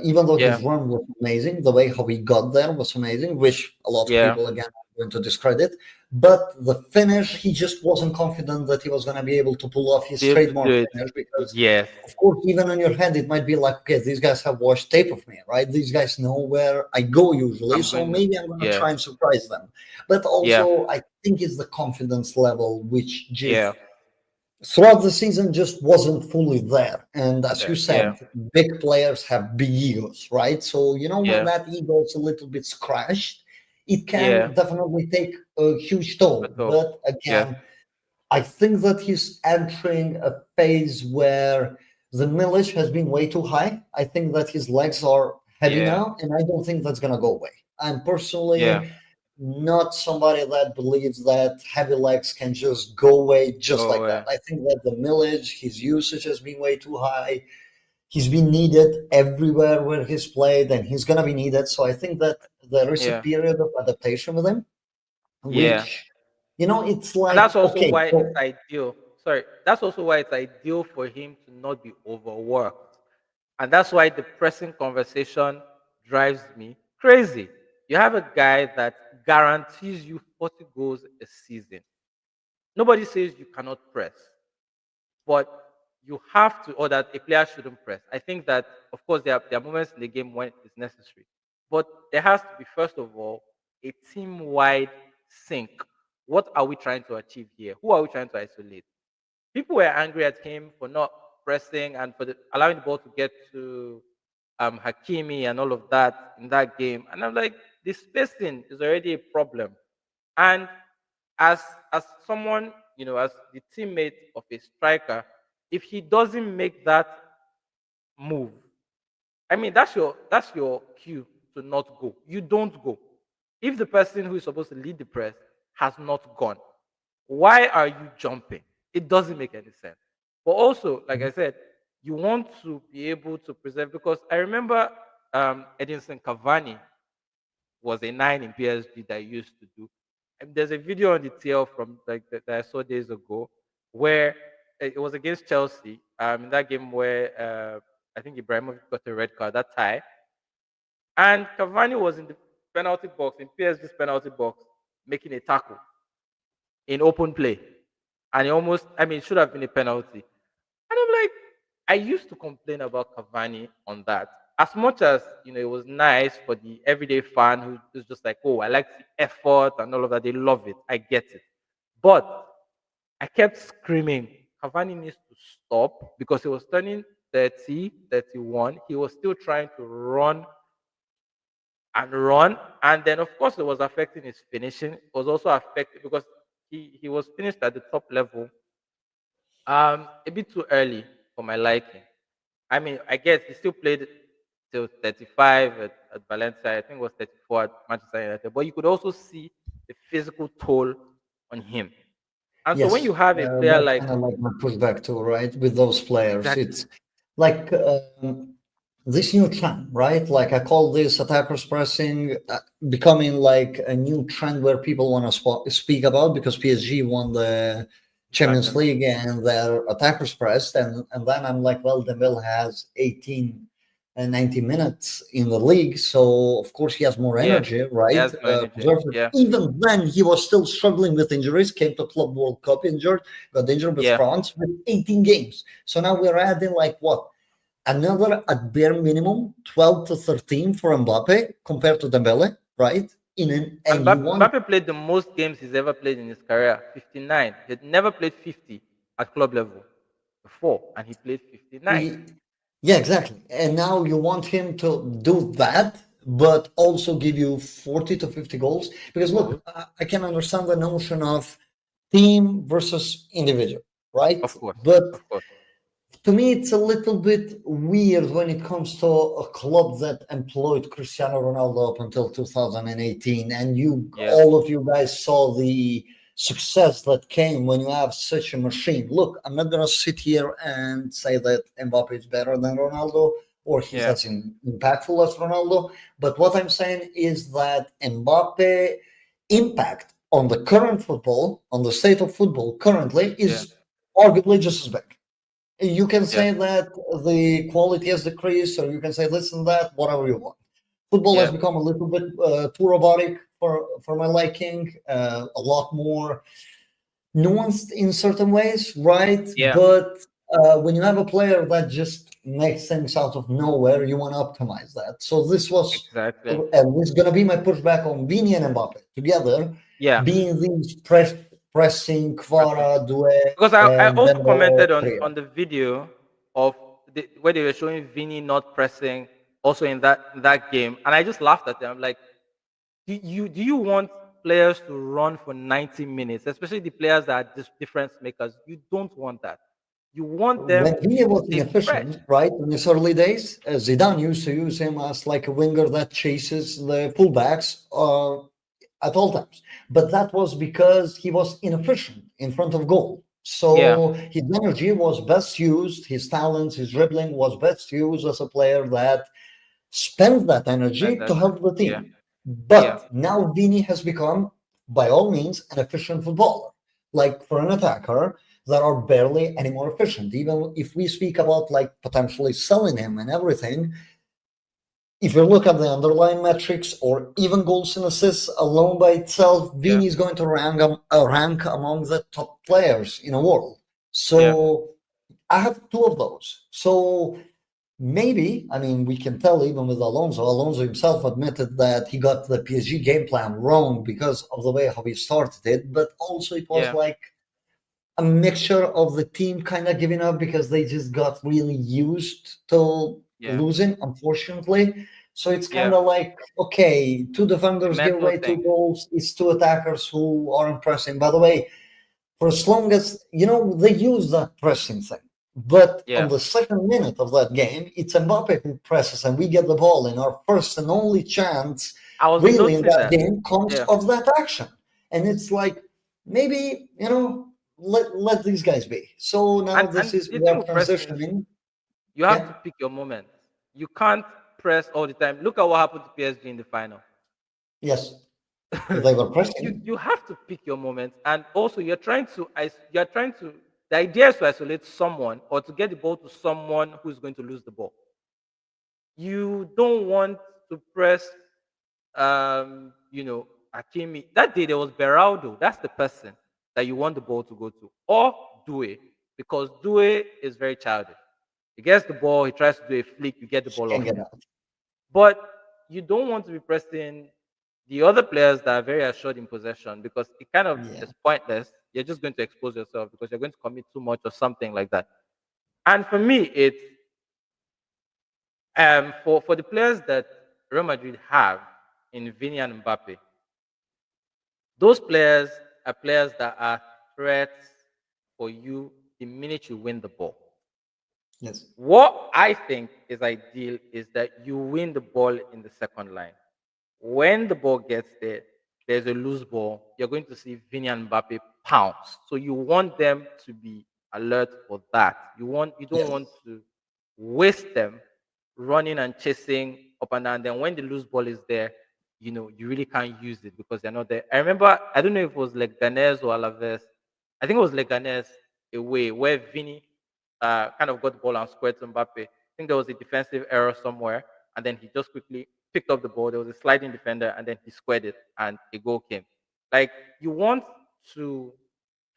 Even though yeah, his run was amazing, the way how he got there was amazing, which a lot of yeah. people again are going to discredit. But the finish, he just wasn't confident that he was going to be able to pull off his Be able to do trademark it. finish because, Yes, of course, even on your head, it might be like, okay, these guys have watched tape of me, right? These guys know where I go usually, I'm so going. maybe I'm going to Yeah, try and surprise them. But yeah, also, I think it's the confidence level which yeah. just throughout the season just wasn't fully there. And as you Yeah, said, big players have big egos, right? So, when yeah, that ego is a little bit scratched, it yeah. can definitely take a huge toll. At all. But Yeah, again, I think that he's entering a phase where the mileage has been way too high. I think that his legs are heavy yeah, now, and I don't think that's going to go away. I'm yeah. personally not somebody that believes that heavy legs can just go away just Oh, like that. I think that the millage, his usage has been way too high. He's been needed everywhere where he's played, and he's gonna be needed. So I think that there is a yeah, period of adaptation with him, yeah. which it's And that's like also okay, why it's so ideal. Sorry, that's also why it's ideal for him to not be overworked. And that's why the pressing conversation drives me crazy. You have a guy that guarantees you 40 goals a season. Nobody says you cannot press, but you have to, or that a player shouldn't press. I think that, of course, there are moments in the game when it's necessary, but there has to be, first of all, a team wide sync. What are we trying to achieve here? Who are we trying to isolate? People were angry at him for not pressing and for allowing the ball to get to Hakimi and all of that in that game. And I'm like, the spacing is already a problem. And as as someone, as the teammate of a striker, if he doesn't make that move, I mean, that's your cue to not go. You don't go. If the person who is supposed to lead the press has not gone, why are you jumping? It doesn't make any sense. But also, like I said, you want to be able to preserve, because I remember Edinson Cavani was a nine in PSG that I used to do. And there's a video on the TL from like that I saw days ago where it was against Chelsea. In that game where I think Ibrahimovic got a red card, that tie, and Cavani was in the penalty box, in PSG's penalty box, making a tackle in open play, and it should have been a penalty. And I'm like, I used to complain about Cavani on that. As much as it was nice for the everyday fan who's just like, oh, I like the effort and all of that. They love it. I get it. But I kept screaming, Cavani needs to stop, because he was turning 30, 31. He was still trying to run and run. And then, of course, it was affecting his finishing. It was also affected because he was finished at the top level a bit too early for my liking. I mean, I guess he still played till 35 at Valencia. I think it was 34 at Manchester United. But you could also see the physical toll on him. And so when yes, you have a player that's like, kind of like my pushback too, right? With those players, exactly, it's like this new trend, right? Like I call this attackers pressing becoming like a new trend where people want to speak about because PSG won the Champions Champions League League, and their attackers pressed, and then I'm like, well, Dembele has 18 and 90 minutes in the league, so of course he has more yeah, energy, he right? has no energy. Preserves it. Yeah, Even then, he was still struggling with injuries. Came to Club World Cup injured, got injured with yeah. France with 18 games. So now we're adding like what, another at bare minimum 12 to 13 for Mbappe compared to Dembele, right? And And you want Mbappe played the most games he's ever played in his career, 59. He'd never played 50 at club level before, and he played 59. yeah, exactly. And now you want him to do that, but also give you 40 to 50 goals. Because look, Goals, I can understand the notion of team versus individual, right? of course, But of course. to me, it's a little bit weird when it comes to a club that employed Cristiano Ronaldo up until 2018, and Yeah, all of you guys saw the success that came when you have such a machine. Look, I'm not gonna sit here and say that Mbappe is better than Ronaldo or he's Yeah. as impactful as Ronaldo, but what I'm saying is that Mbappe impact on the current football, on the state of football currently, Yeah. is arguably just as big. You can Yeah. say that the quality has decreased, or you can say this and that, whatever you want. Football has Yeah. become a little bit too robotic for my liking, a lot more nuanced in certain ways, right? Yeah. But when you have a player that just makes things out of nowhere, you want to optimize that. So this was, Exactly. and this is going to be my pushback on Vini and Mbappe together, Yeah. being these pressing Pressing. Kvara, Due, Because I and also Dembele commented on trio. the video of where they were showing Vinny not pressing also in that game, and I just laughed at them. I'm like, do you want players to run for 90 minutes, especially the players that are just difference makers? You don't want that. You want them When Vini to was stay fresh. inefficient, right, in his early days, Zidane used to use him as like a winger that chases the fullbacks at all times. But that was because he was inefficient in front of goal. Yeah, So his energy was best used, his talents, his dribbling was best used as a player that spends that and energy to that. help the Yeah, team. yeah, But now Vini has become, by all means, an efficient footballer. Like for an attacker, that are barely any more efficient. Even if we speak about like potentially selling him and everything, if you look at the underlying metrics or even goals and assists alone by itself, yeah, Vini is going to rank among the top players in the world. yeah, So I have two of those. So maybe, I mean, we can tell even with Alonso. Alonso himself admitted that he got the PSG game plan wrong because of the way how he started it, but also it was yeah, like a mixture of the team kind of giving up because they just got really used to yeah, losing, unfortunately. So it's kind yeah. of like, okay, two defenders give Mental away two thing. goals. It's two attackers who aren't pressing. By the way, for as long as, they use that pressing thing. But on Yeah, the second minute of that game, it's Mbappe who presses and we get the ball. And our first and only chance, I was really, in noticing that that. game comes Yeah, of that action. And it's like, maybe, let these guys be. So now and this is, the we thing are with pressing is transitioning. you have Yeah. to pick your moments. You can't press all the time. Look at what happened to PSG in the final. Yes. They were you pressing. you have to pick your moments, and also you're trying to the idea is to isolate someone or to get the ball to someone who's going to lose the ball. You don't want to press Akimi. That day there was Beraldo. That's the person that you want the ball to go to. Or Due, because Due is very childish. He gets the ball, he tries to do a flick, you get the She ball can't off get him. out. But you don't want to be pressing the other players that are very assured in possession because it kind of Yeah. is pointless. You're just going to expose yourself because you're going to commit too much or something like that. And for me, it's for the players that Real Madrid have in Vini and Mbappe, those players are players that are threats for you the minute you win the ball. Yes. What I think is ideal is that you win the ball in the second line. When the ball gets there, there's a loose ball. You're going to see Vini and Mbappe pounce. So you want them to be alert for that. You don't want Yes. to waste them running and chasing up and down. Then when the loose ball is there, you really can't use it because they're not there. I remember, I don't know if it was Leganés or Alaves. I think it was Leganés away where Vini kind of got the ball and squared to Mbappe. I think there was a defensive error somewhere, and then he just quickly picked up the ball. There was a sliding defender, and then he squared it, and a goal came. Like you want to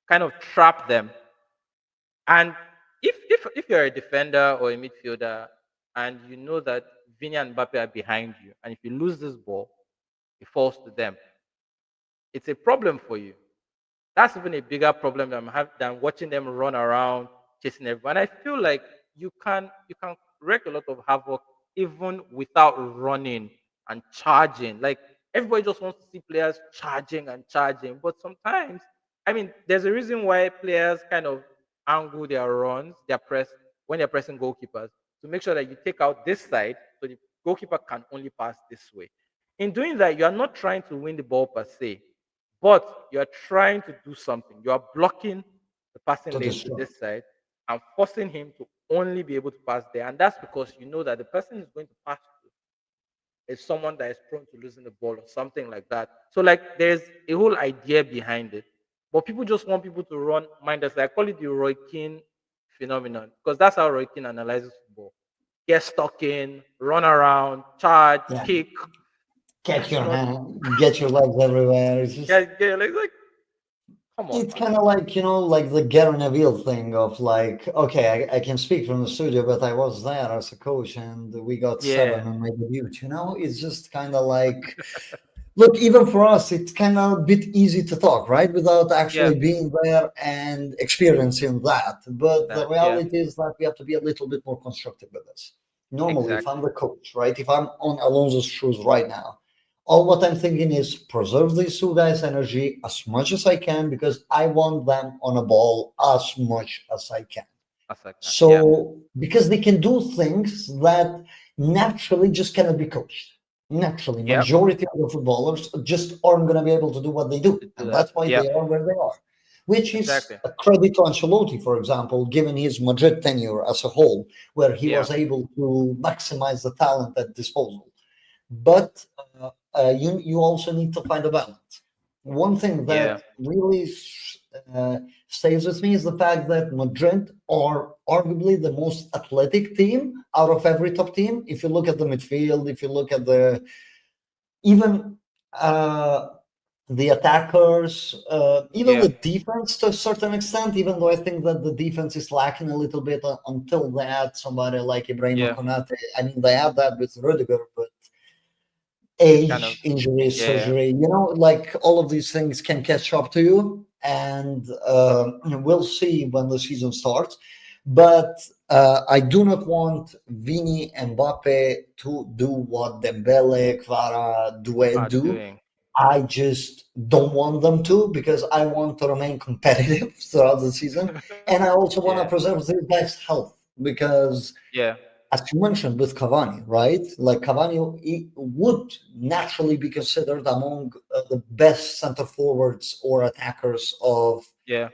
kind of trap them, and if you're a defender or a midfielder, and you know that Vini and Mbappe are behind you, and if you lose this ball, it falls to them. It's a problem for you. That's even a bigger problem than watching them run around chasing everyone. I feel like you can wreak a lot of havoc even without running and charging. Like everybody just wants to see players charging and charging, but sometimes, I mean, there's a reason why players kind of angle their runs, their press when they're pressing goalkeepers to make sure that you take out this side so the goalkeeper can only pass this way. In doing that, you are not trying to win the ball per se, but you're trying to do something. You are blocking the passing to lane to destroy. this side and forcing him to only be able to pass there. And that's because you know that the person is going to pass to is someone that is prone to losing the ball or something like that. So like there's a whole idea behind it. But people just want people to run mindlessly. I call it the Roy Keane phenomenon because that's how Roy Keane analyzes football. Get stuck in, run around, charge, Yeah, kick. get That's your not hand, get your legs everywhere. It's just like come on, it's man. kind of like, like the Gary Neville thing of like, okay, I can speak from the studio, but I was there as a coach and we got Yeah, seven on my debut. It's just kind of like, look, even for us, it's kind of a bit easy to talk, right? Without yeah, actually being there and experiencing that. But the that, yeah, reality is that we have to be a little bit more constructive with this. Normally, if I'm exactly. the coach, right? If I'm on Alonso's shoes right now, all what I'm thinking is preserve these two guys' energy as much as I can because I want them on a ball as much as I can. As I can. Yeah, So, because they can do things that naturally just cannot be coached. Naturally, yep. majority of the footballers just aren't going to be able to do what they do, To do and that. that's why Yeah, they are where they are. Which is exactly. a credit to Ancelotti, for example, given his Madrid tenure as a whole, where he Yeah, was able to maximize the talent at disposal. But you also need to find a balance. One thing yeah, that really uh, stays with me is the fact that Madrid are arguably the most athletic team out of every top team. If you look at the midfield, if you look at the even the attackers, even yeah, the defense to a certain extent, even though I think that the defense is lacking a little bit until they add somebody like Ibrahim yeah. Konate. I mean, they have that with Rudiger, but It's kind of age, injury, yeah, surgery, like all of these things can catch up to you. And we'll see when the season starts. But I do not want Vini and Mbappe to do what Dembele, Kvara, Doué are do. doing. I just don't want them to because I want to remain competitive throughout the season. And I also want to Yeah, preserve their best health because yeah, as you mentioned with Cavani, right? Like Cavani he would naturally be considered among the best center forwards or attackers of. yeah,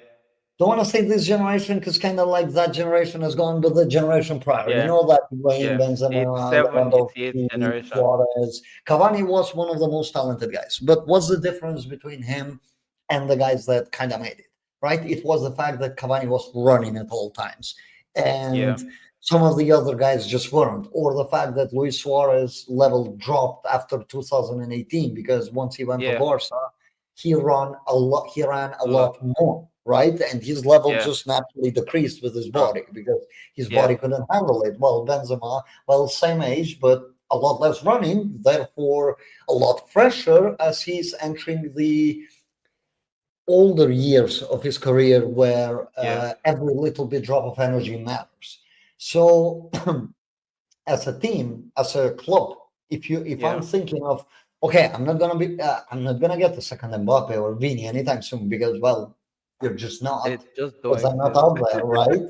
Don't want to say this generation because kind of like that generation has gone, but the generation prior. yeah, That Wayne, yeah. Benzema, 87, 88 Lewandowski, generation. Suarez, Cavani was one of the most talented guys. But what's the difference between him and the guys that kind of made it? Right? It was the fact that Cavani was running at all times, Yeah, and some of the other guys just weren't, or the fact that Luis Suarez level dropped after 2018 because once he went to yeah, Barca, he ran a a lot. lot more, right? And his level Yeah, just naturally decreased with his drop. body because his Yeah, body couldn't handle it. Well, Benzema, well, same age, but a lot less running, therefore a lot fresher as he's entering the older years of his career where yeah, every little bit drop of energy matters. So as a team, as a club, if I'm yeah. thinking of okay, I'm not gonna get the second Mbappe or Vini anytime soon because well, you're just They not just because don't they're not exist. out there, right?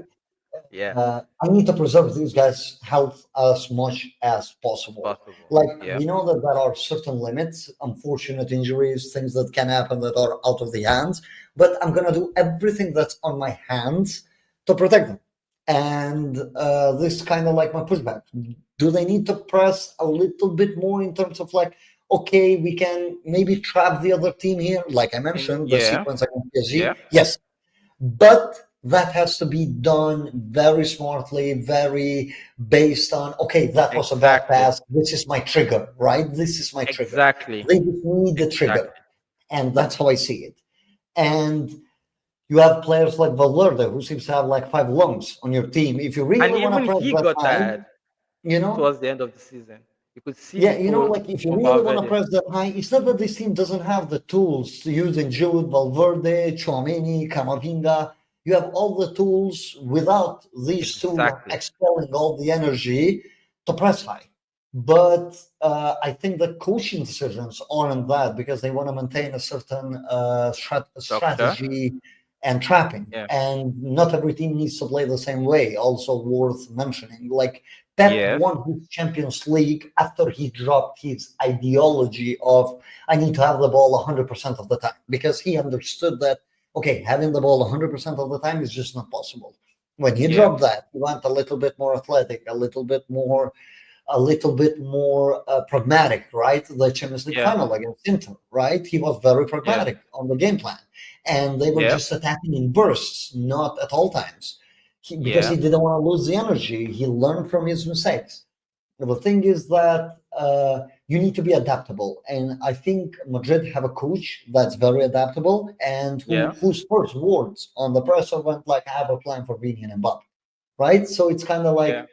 Yeah, I need to preserve these guys' health as much as as possible. possible. Like Yeah, we know that there are certain limits, unfortunate injuries, things that can happen that are out of the hands, but I'm gonna do everything that's on my hands to protect them. And this kind of like my pushback. Do they need to press a little bit more in terms of like, okay, we can maybe trap the other team here, like I mentioned, the yeah, sequence against PSG? yeah. Yes, but that has to be done very smartly, very based on, okay, that was a bad Exactly, pass. This is my trigger, right? This is my trigger. exactly, They just need the trigger. exactly. And that's how I see it. And you have players like Valverde, who seems to have like five lungs on your team. If you And really want to even press he that got high, tired you know, towards the end of the season. You could see the yeah, toll like if you on really want to Valverde. press that high, it's not that this team doesn't have the tools to use in Jude, Valverde, Chouameni, Camavinga. You have all the tools without these two Exactly. expelling all the energy to press high. But I think the coaching decisions aren't that because they want to maintain a certain Structure. strategy and trapping. Yeah. And not every team needs to play the same way. Also worth mentioning, like Pep Yes. won his Champions League after he dropped his ideology of I need to have the ball 100% of the time, because he understood that okay, having the ball 100% of the time is just not possible. When he Yeah. dropped that, he went a little bit more athletic, a little bit more pragmatic, right? The Champions League Yeah. final against Inter, right? He was very Yeah. pragmatic on the game plan, and they were Yeah. just attacking in bursts, not at all times. Because Yeah. he didn't want to lose the energy, he learned from his mistakes. The thing is that you need to be adaptable, and I think Madrid have a coach that's very adaptable and Yeah. whose first words on the presser went like, "I have a plan for Vini and Mbappe," right? So it's kind of Yeah. like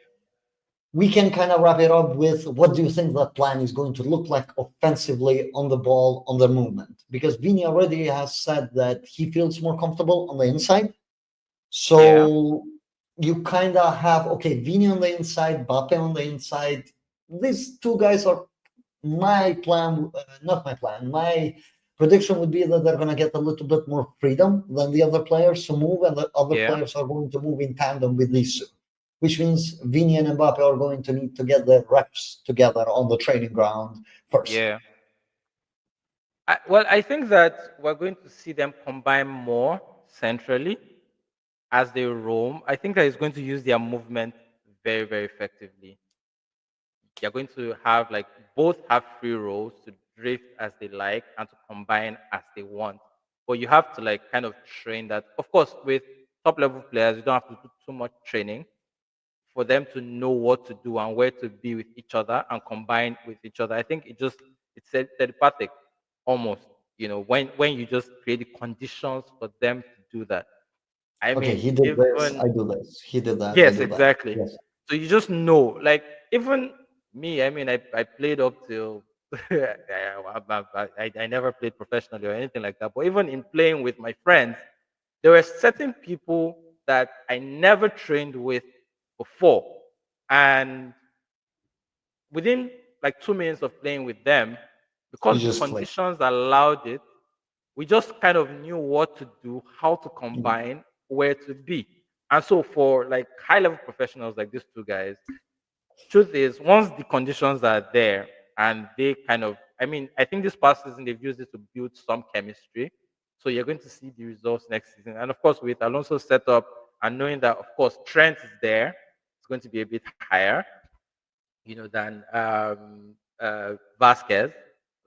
we can kind of wrap it up with what do you think that plan is going to look like offensively on the ball, on the movement? Because Vini already has said that he feels more comfortable on the inside. Yeah. So you kind of have, okay, Vini on the inside, Bappe on the inside. These two guys are my plan, not my plan. My prediction would be that they're going to get a little bit more freedom than the other players to move, and the other Yeah. players are going to move in tandem with these two, which means Vini and Mbappe are going to need to get their reps together on the training ground first. Yeah. Well, I think that we're going to see them combine more centrally as they roam. I think that it's going to use their movement very, very effectively. They're going to have like both have free roles to drift as they like and to combine as they want. But you have to like kind of train that. Of course, with top level players, you don't have to do too much training for them to know what to do and where to be with each other and combine with each other. I think it's telepathic almost. When you just create the conditions for them to do that. I Okay, mean, he did this, even I do this. He did that, I yes, do that. exactly. Yes. So you just know, like even me. I mean, I played up till I never played professionally or anything like that. But even in playing with my friends, there were certain people that I never trained with before, and within like 2 minutes of playing with them, You because the just click. conditions allowed it, we just kind of knew what to do, how to combine, where to be. And so for like high level professionals like these two guys, truth is once the conditions are there and they kind of I think this past season they've used it to build some chemistry. So you're going to see the results next season. And of course with Alonso's setup and knowing that of course Trent is there, it's going to be a bit higher, than Vasquez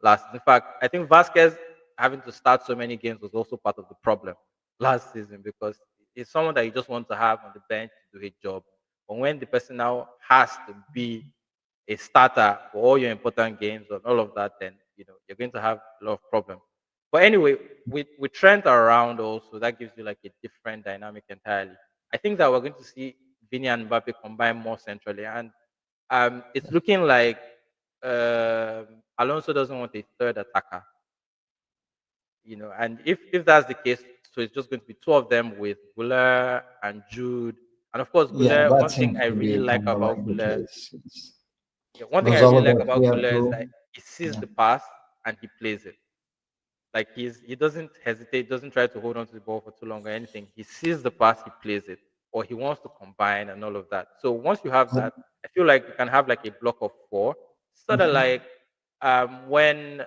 last. In fact, I think Vasquez having to start so many games was also part of the problem last season because it's someone that you just want to have on the bench to do a job. But when the person now has to be a starter for all your important games and all of that, then you're going to have a lot of problems. But anyway, with Trent around also, that gives you like a different dynamic entirely. I think that we're going to see Vini and Mbappe combine more centrally, and it's looking like Alonso doesn't want a third attacker, and if that's the case, so it's just going to be two of them with Guler and Jude, and of course Yeah, Guler. that One thing seems I to really be like kind of about like the Guler, case. yeah, one thing I There's really all like about about here Guler is too. that he sees Yeah. the pass and he plays it. Like he doesn't hesitate, doesn't try to hold on to the ball for too long or anything. He sees the pass, he plays it, or he wants to combine and all of that. So once you have that, I feel like you can have like a block of four, sort of Mhm. like when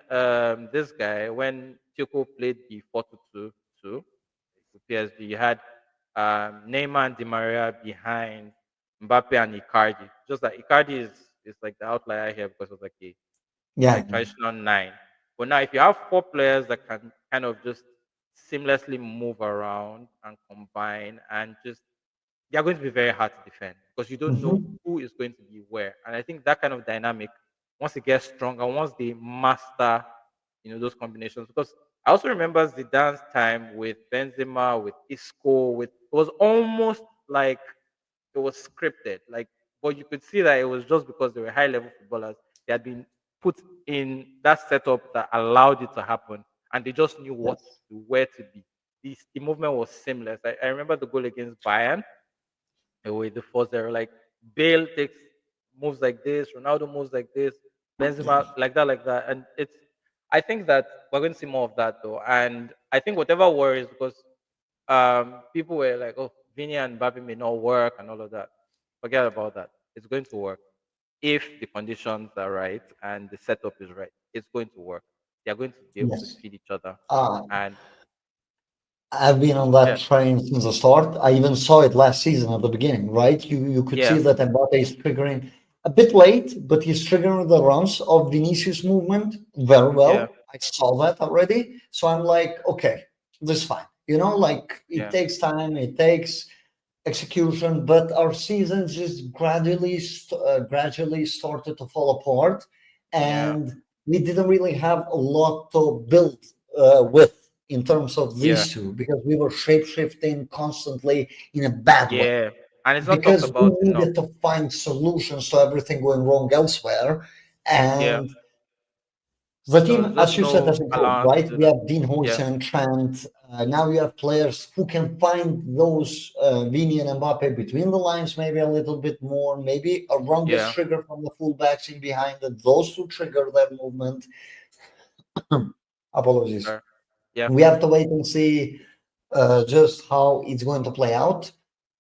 when Tioco played the 4-2-2 with PSG, you had Neymar and Di Maria behind Mbappe and Icardi. Just like Icardi is like the outlier here because of like a Yeah. like traditional nine. But now, if you have four players that can kind of just seamlessly move around and combine, and just they're going to be very hard to defend because you don't know Mhm. who is going to be where. And I think that kind of dynamic, once it gets stronger, once they master, those combinations. Because I also remember Zidane's time with Benzema, with Isco, with it was almost like it was scripted. Like, but you could see that it was just because they were high level footballers. They had been put in that setup that allowed it to happen, and they just knew what to Yes. do, where to be. The movement was seamless. I remember the goal against Bayern with the 4-0. Like Bale takes moves like this, Ronaldo moves like this, Benzema like that, and I think that we're going to see more of that though, and I think whatever worries because people were like, "Oh, Vinny and Mbappe may not work and all of that." Forget about that. It's going to work if the conditions are right and the setup is right. It's going to work. They are going to be able to Yes. feed each other, Uh, and I've been on that yeah, train since the start. I even saw it last season at the beginning, right? You could see yeah, that Mbappe is triggering a bit late, but he's triggering the runs of Vinicius movement very yeah, well. I saw that already. So I'm like, okay, this is fine. Like it yeah, takes time, it takes execution, but our season just gradually started to fall apart, yeah, and we didn't really have a lot to build with in terms of yeah, these two because we were shape shifting constantly in a bad way yeah. And it's not talked because we about enough. needed to find solutions to everything going wrong elsewhere. Yeah. And the There team, was just as you said, no has improved, balance right? to We that. have Dean Yeah, Huijsen, Trent. Now you have players who can find those Vini and Mbappe between the lines, maybe a little bit more. Maybe a wrongish yeah, trigger from the fullbacks in behind it. Those who trigger that movement. Apologies. sure. Yeah, We have to wait and see just how it's going to play out.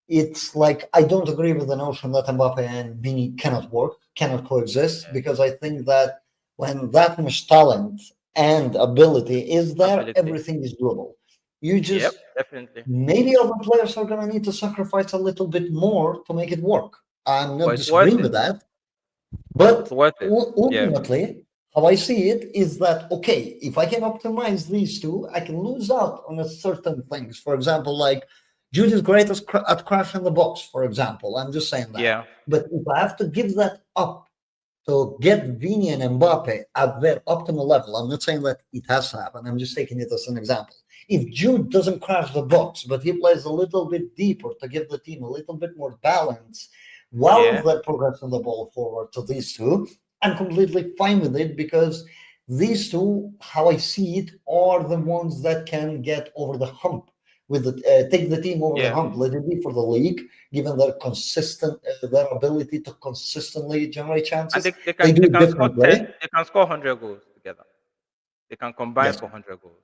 It's like I don't agree with the notion that Mbappe and Vini cannot work, cannot coexist, yeah. because I think that when that much talent and ability is there, Ability. everything is doable. You Yep, just definitely. maybe other players are gonna need to sacrifice a little bit more to make it work. I'm But not it's worth disagreeing it. with that, It's but worth it. Yeah, ultimately, how I see it is that okay, if I can optimize these two, I can lose out on a certain things. For example, like Jude is great at crashing the box, for example. I'm just saying that. yeah, But if I have to give that up to get Vini and Mbappe at their optimal level, I'm not saying that it has to happen. I'm just taking it as an example. If Jude doesn't crash the box, but he plays a little bit deeper to give the team a little bit more balance while yeah, they're progressing the ball forward to these two, I'm completely fine with it because these two, how I see it, are the ones that can get over the hump with take the team over the yeah. hump. Let it be for the league, given their ability to consistently generate And chances. they They can do they it can score 10. differently. They can score 100 goals together. They can combine Yes. for 100 goals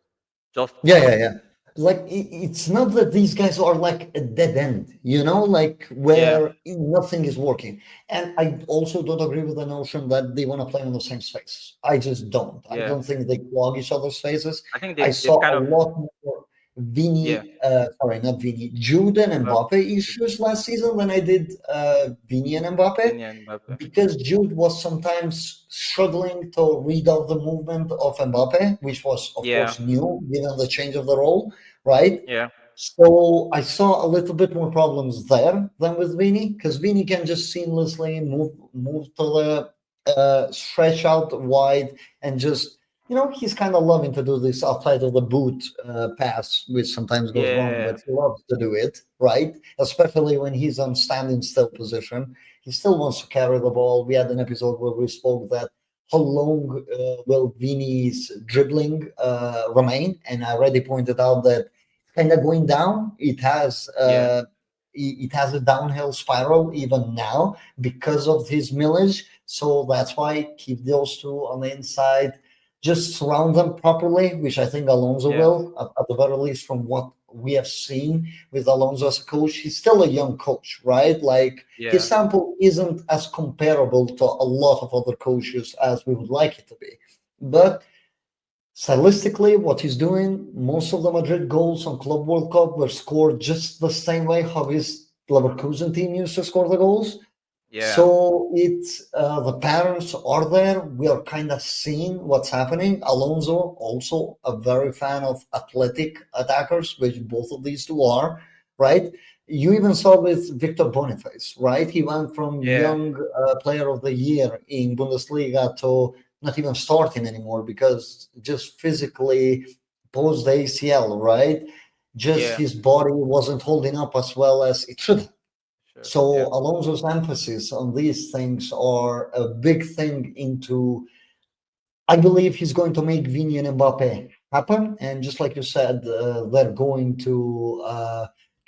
just Yeah, together. yeah, yeah. Like it's not that these guys are like a dead end, like Yeah, where nothing is working. And I also don't agree with the notion that they want to play on the same space. I just don't. I yeah. don't think they clog each other's spaces. I think I they've saw kind a of lot more yeah. sorry, not Vini, Jude and Mbappe, Mbappe issues last season than I did Vini and Mbappe, Vinny and Mbappe. because Jude was sometimes struggling to read out the movement of Mbappe, which was, of Yeah, course, new given the change of the role, right? yeah, So I saw a little bit more problems there than with Vini, because Vini can just seamlessly move to the stretch out wide and just he's kind of loving to do this outside of the boot pass, which sometimes goes wrong, yeah, but he loves to do it, right? Especially when he's on standing still position. He still wants to carry the ball. We had an episode where we spoke that how long will Vini's dribbling remain, and I already pointed out that kind of going down. yeah, It has a downhill spiral even now because of his millage. So that's why keep those two on the inside. Just surround them properly, which I think Alonso yeah, will, at the very least, from what we have seen with Alonso as a coach. He's still a young coach, right? Like his yeah, sample isn't as comparable to a lot of other coaches as we would like it to be. But stylistically, what he's doing, most of the Madrid goals on Club World Cup were scored just the same way how his Leverkusen team used to score the goals. yeah, So it's the patterns are there. We are kind of seeing what's happening. Alonso also a very fan of athletic attackers, which both of these two are, right? You even saw with Victor Boniface, right? He went from yeah, young player of the year in Bundesliga to not even starting anymore because just physically post the ACL, right? Just yeah. his body wasn't holding up as well as it should. Sure. So Yeah, Alonso's emphasis on these things are a big thing into. I believe he's going to make Vini and Mbappe happen, and just like you said, they're going to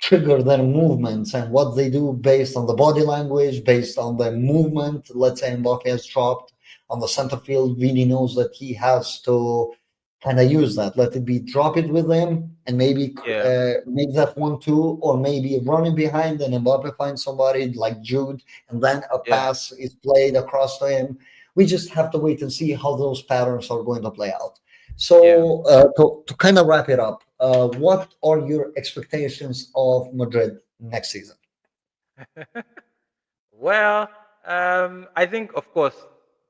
trigger their movements and what they do based on the body language, based on the movement. Let's say Mbappe has dropped on the center field. Vini knows that he has to kind of use that. Let it be drop it with them and maybe Yeah, make that 1-2, or maybe running behind and Mbappe finds somebody like Jude, and then a yeah, pass is played across to him. We just have to wait and see how those patterns are going to play out. yeah. So, to kind of wrap it up, what are your expectations of Madrid next season? Well, I think, of course,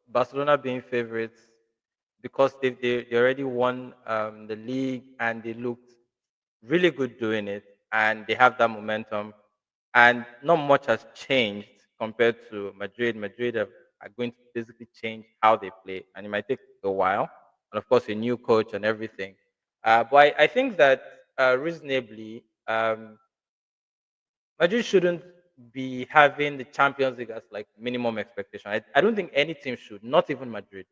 Barcelona being favorites because they already won the league and they looked really good doing it, and they have that momentum, and not much has changed compared to Madrid. Madrid are going to basically change how they play, and it might take a while, and of course, a new coach and everything. But I think that reasonably, Madrid shouldn't be having the Champions League as like minimum expectation. I don't think any team should, not even Madrid.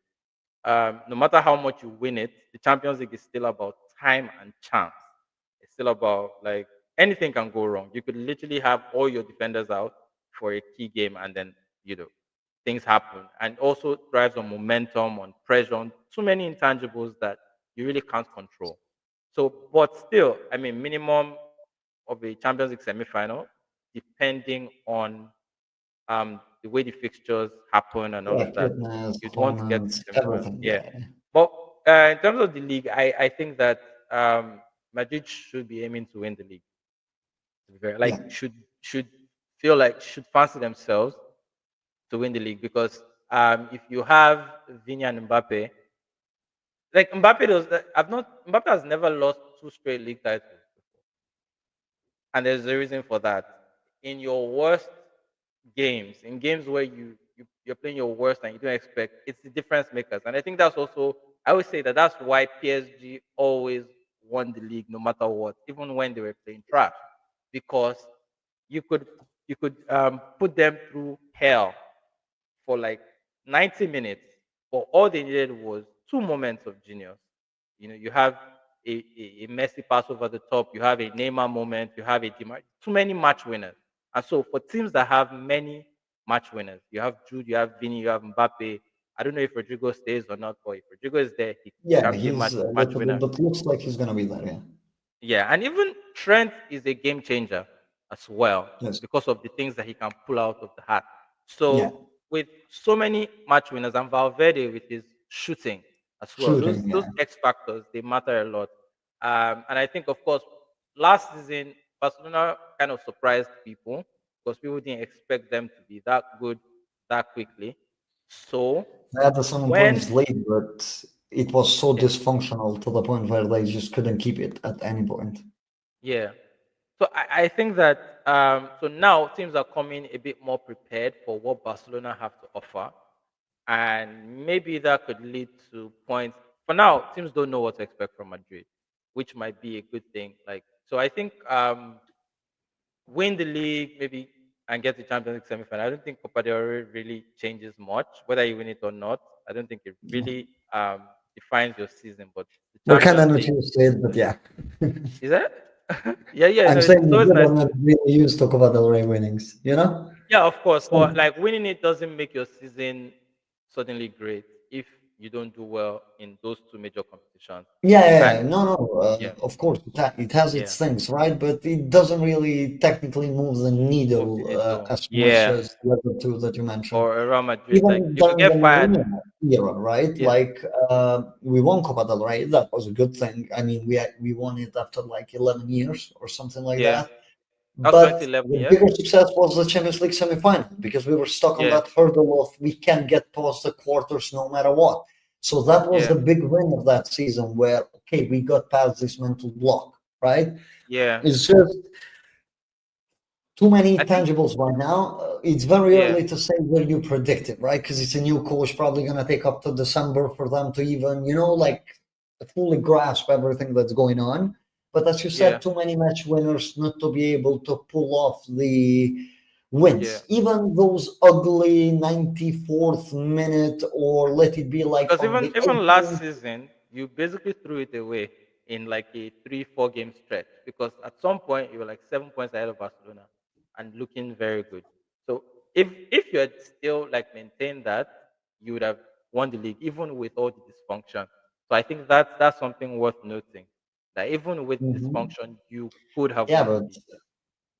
No matter how much you win it, the Champions League is still about time and chance. It's still about like anything can go wrong. You could literally have all your defenders out for a key game, and then things happen, and also drives on momentum, on pressure, on too many intangibles that you really can't control. So, but still, I mean, minimum of a Champions League semi-final, depending on the way the fixtures happen and all Yeah, of that. fitness, You'd want to get to the performance, semi-final. everything. Yeah. Yeah, yeah. But in terms of the league, I think that Madrid should be aiming to win the league. To be fair. Yeah. Like should feel like should fancy themselves to win the league, because if you have Vini and Mbappe, like Mbappe does, I've not Mbappe has never lost two straight league titles, and there's a reason for that. In your worst games, in games where you're playing your worst and you don't expect, it's the difference makers. And I think that's also, I always say that that's why PSG always won the league no matter what, even when they were playing trash, because you could put them through hell for like 90 minutes, but all they needed was two moments of genius. You have a Messi pass over the top, you have a Neymar moment, you have a too many match winners. And so for teams that have many match winners, you have Jude, you have Vini, you have Mbappe. I don't know if Rodrigo stays or not, but if Rodrigo is there, he Yeah, can be a he's a match little bit, winner. but looks like he's gonna be there. Yeah. Yeah, and even Trent is a game changer as well Yes. because of the things that he can pull out of the hat. Yeah. So with so many match winners, and Valverde with his shooting as well, those Shooting. those Yeah. X factors, they matter a lot. And I think, of course, last season Barcelona kind of surprised people because people didn't expect them to be that good that quickly. So They had the 7 points when lead, but it was so yeah, dysfunctional to the point where they just couldn't keep it at any point. yeah. So I think that so now teams are coming a bit more prepared for what Barcelona have to offer, and maybe that could lead to points. For now, teams don't know what to expect from Madrid, which might be a good thing. Like, so I think win the league maybe and get the Champions League semi-final. I don't think Copa del Rey really changes much whether you win it or not. I don't think it Yeah. really defines your season, but the We're kind of Champions not League used to it, but yeah. is that. Yeah, yeah, I'm no, saying it's that always nice. we're not really used to Copa del Rey winnings, you know? Yeah, of course, but So, like winning it doesn't make your season suddenly great if you don't do well in those two major competitions. yeah, yeah, And yeah. No, no, yeah, of course, it has yeah, its things, right? But it doesn't really technically move the move the needle needle. as much Yeah, as the other two that you mentioned. or Real Madrid, like Even you could during the get fired. Mourinho era, right? Yeah, Like we won Copa del Rey, that was a good thing. I mean, we won it after like 11 years or something like yeah. that. That was But 2011. the Yeah, bigger success was the Champions League semi-final because we were stuck on yeah, that hurdle of we can't get past the quarters no matter what. So that was yeah, the big win of that season where, okay, we got past this mental block, right? yeah. It's just too many I think tangibles right now. It's very yeah, early to say where you predict it, right? Because it's a new coach, probably going to take up to December for them to even, like fully grasp everything that's going on. But as you yeah, said, too many match winners not to be able to pull off the yeah. wins, even those ugly 94th minute, or let it be like Because on even the even last 18th. season, you basically threw it away in like a 3-4 game stretch. Because at some point you were like 7 points ahead of Barcelona and looking very good. So if you had still like maintained that, you would have won the league even with all the dysfunction. So I think that's something worth noting. That even with Mhm. dysfunction, you could have Yeah, won the but league.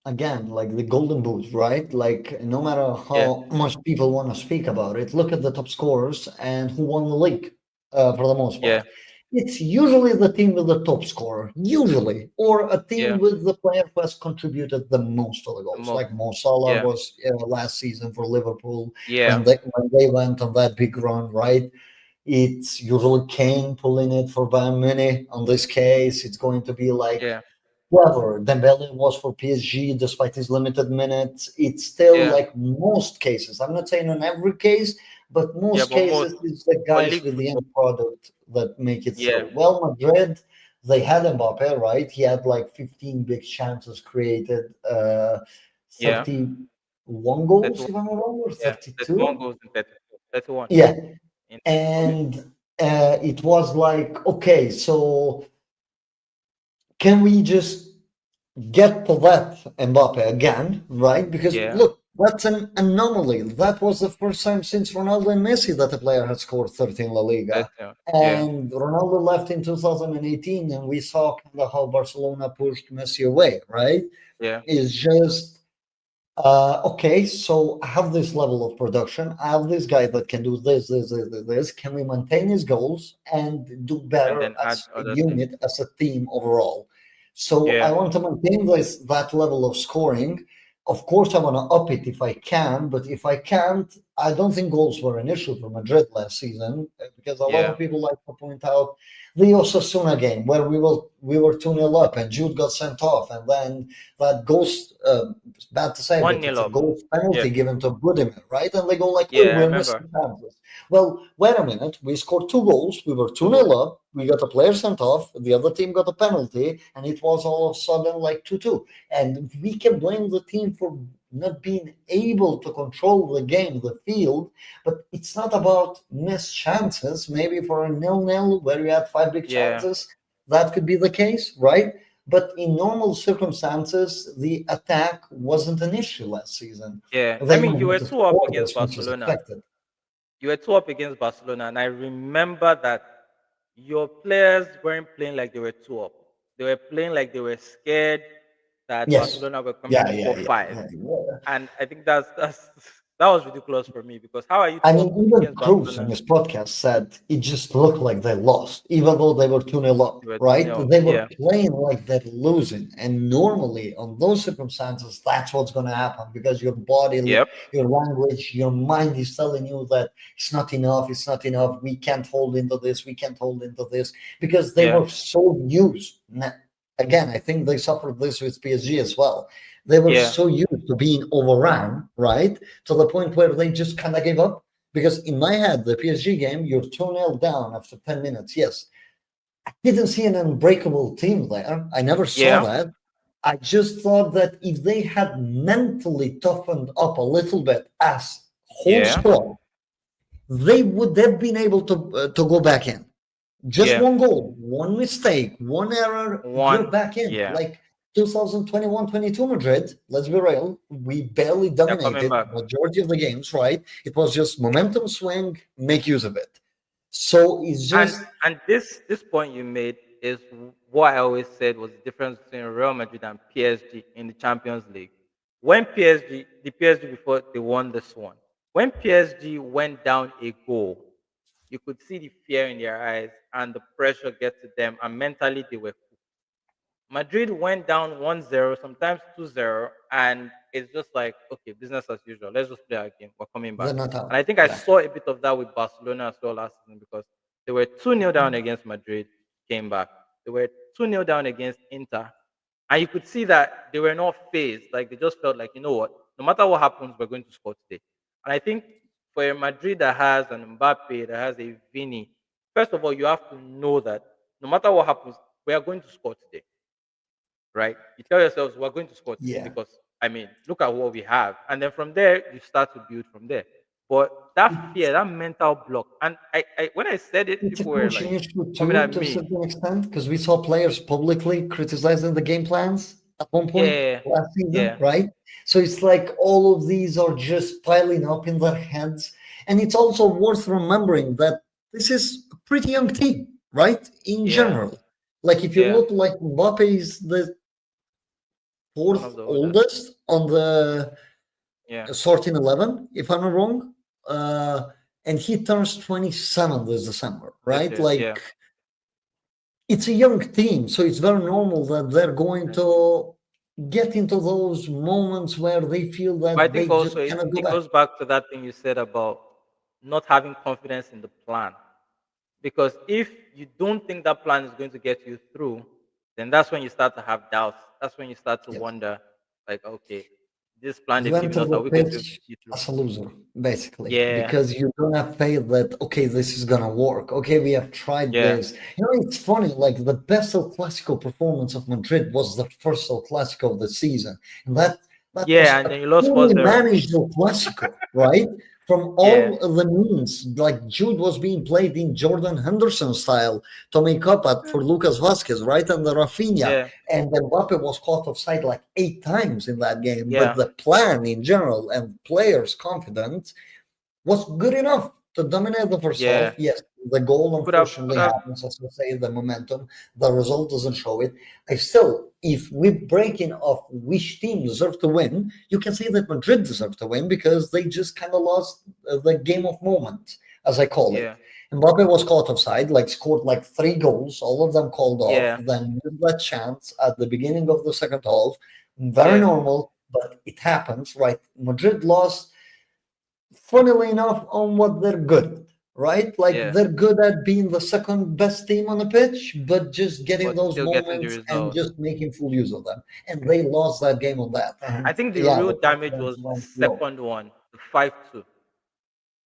again, like the golden boot, right? Like no matter Yeah, how much people want to speak about it, look at the top scorers and who won the league for the most yeah, part. It's usually the team with the top scorer, usually, or a team yeah. with the player who has contributed the most to the The goals. most. Like Mo Salah Yeah, was last season for Liverpool yeah, when they went on that big run, right? It's usually Kane pulling it for Bayern Munich. On this case, it's going to be like yeah, whoever Dembele was for PSG, despite his limited minutes, it's still yeah, like most cases. I'm not saying on every case, but yeah. most But most cases it's the for guys league with the football. end product that make it Yeah, through. Well, Madrid, they had Mbappe, right? He had like 15 big chances created, yeah. 31 That's goals, one. if I'm not wrong, or Yeah, that's one 32. goes in 32. 31 Yeah, in 34 games. and it was like, okay, so can we just get to that Mbappe again, right? Because Yeah, look, that's an anomaly. That was the first time since Ronaldo and Messi that a player had scored 13 La Liga. 13. Yeah, And Ronaldo left in 2018, and we saw kind of how Barcelona pushed Messi away, right? yeah, It's just okay, so I have this level of production. I have this guy that can do this. Can we maintain his goals and do and better then add as a other things. unit, as a team overall? So I Yeah, want to maintain that level of scoring. Of course, I want to up it if I can, but if I can't, I don't think goals were an issue for Madrid last season because a lot yeah. of people like to point out the Osasuna game where we were 2-0 up and Jude got sent off, and then that ghost it's bad to say, One but nil it's a up. goal Yeah, penalty given to Budimir, right? And they go like, "Oh, yeah. I we're remember missing chances." Well, wait a minute. We scored two goals. We were two 2-0 goals. up. We got a player sent off. The other team got a penalty, and it was all of a sudden like 2-2. And we can blame the team for not being able to control the game, the field, but it's not about missed chances. Maybe for a 0-0 where you had five big Yeah, chances, that could be the case, right? But in normal circumstances, the attack wasn't an issue last season. yeah. I They mean, might you not were have two up scored against as much as Barcelona. expected. You were two up against Barcelona, and I remember that your players weren't playing like they were two up. They were playing like they were scared that Yes. Barcelona were coming Yeah, to yeah, score yeah, five. yeah. And I think that's that was ridiculous for me because how are you I two mean, up even against Cruz in Barcelona? his podcast said it just looked like they lost, even though they were 2-0 up, You were 2 right? nil. They were Yeah, playing like they're losing. And normally, on those circumstances, that's what's going to happen because your body, yep, your language, your mind is telling you that it's not enough, it's not enough, we can't hold into this, we can't hold into this, because they yeah, were so used. Again, I think they suffered this with PSG as well. They were yeah, so used to being overrun, right? To the point where they just kind of gave up because in my head, the PSG game, you're 2-0 down after 10 minutes. Yes, I didn't see an unbreakable team there. I never saw yeah, that. I just thought that if they had mentally toughened up a little bit as whole yeah, squad, they would have been able to go back in. Just yeah. one goal, one mistake, one error, you're One, back in. yeah. Like 2021-22 Madrid, let's be real, we barely They're coming dominated back. majority of the games, right? It was just momentum swing, make use of it. So it's And just, and this point you made is what I always said was the difference between Real Madrid and PSG in the Champions League. When PSG, the PSG before they won this one, when PSG went down a goal, you could see the fear in their eyes and the pressure get to them, and mentally they were. Madrid went down 1-0, sometimes 2-0, and it's just like, okay, business as usual. Let's just play our game. We're coming back. they're not And out. I think I Yeah. saw a bit of that with Barcelona as well last season because they were 2-0 down against Madrid, came back. They were 2-0 down against Inter. And you could see that they were not phased. Like they just felt like, you know what, no matter what happens, we're going to score today. And I think for a Madrid that has an Mbappe, that has a Vini, first of all, you have to know that no matter what happens, we are going to score today, right? You tell yourselves, we're going to score today Yeah. because, I mean, look at what we have. And then from there, you start to build from there. But that It's, fear, that mental block, and I when I said it, it's a people were like coaching issue coming too, at to a me. certain extent, because we saw players publicly criticizing the game plans at one point Yeah, last season, yeah, right? So it's like all of these are just piling up in their heads. And it's also worth remembering that this is a pretty young team. right? In Yeah. general, like if you Yeah. look, like Mbappe is the One fourth of the oldest. oldest on the Yeah. starting 11, if I'm not wrong. Uh, and he turns 27 this December, This right? year. Yeah. Like it's a young team, so it's very normal that they're going Definitely. to get into those moments where they feel But I that think they just also cannot go it back. goes back to that thing you said about not having confidence in the plan. Because if you don't think that plan is going to get you through, then that's when you start to have doubts. That's when you start to Yes. wonder, like, okay, this plan You they've given enter us, are the we going to be able to pitch see through? as a loser, basically, Yeah, because you don't have faith that, okay, this is gonna work. Okay, we have tried yeah, this. It's funny, like the best El Clasico performance of Madrid was the first El Clasico of the season. And that yeah, was and a then you lost poorly 4-0. managed El Clasico, right? From Yeah, all of the means, like Jude was being played in Jordan Henderson style to make up for Lucas Vasquez, right? And the Rafinha. yeah, And Mbappe was caught offside like 8 times in that game. But yeah, the plan in general and players' confidence was good enough to dominate the first half. yeah. Yes, the goal Could unfortunately have, happens, as I say, the momentum. The result doesn't show it. I still, if we're breaking off which team deserved to win, you can say that Madrid deserved to win because they just kind of lost the game of moment, as I call it. yeah, Mbappe was caught offside, like scored like 3 goals, all of them called off, yeah, then missed that chance at the beginning of the second half. Very yeah, normal, but it happens, right? Madrid lost, funnily enough, on what they're good at, right? Like yeah. they're good at being the second best team on the pitch, but just getting But those still getting the moments and result. just making full use of them. And they lost that game on that. I And think the yeah, real the damage confidence was the went low. second one, the 5-2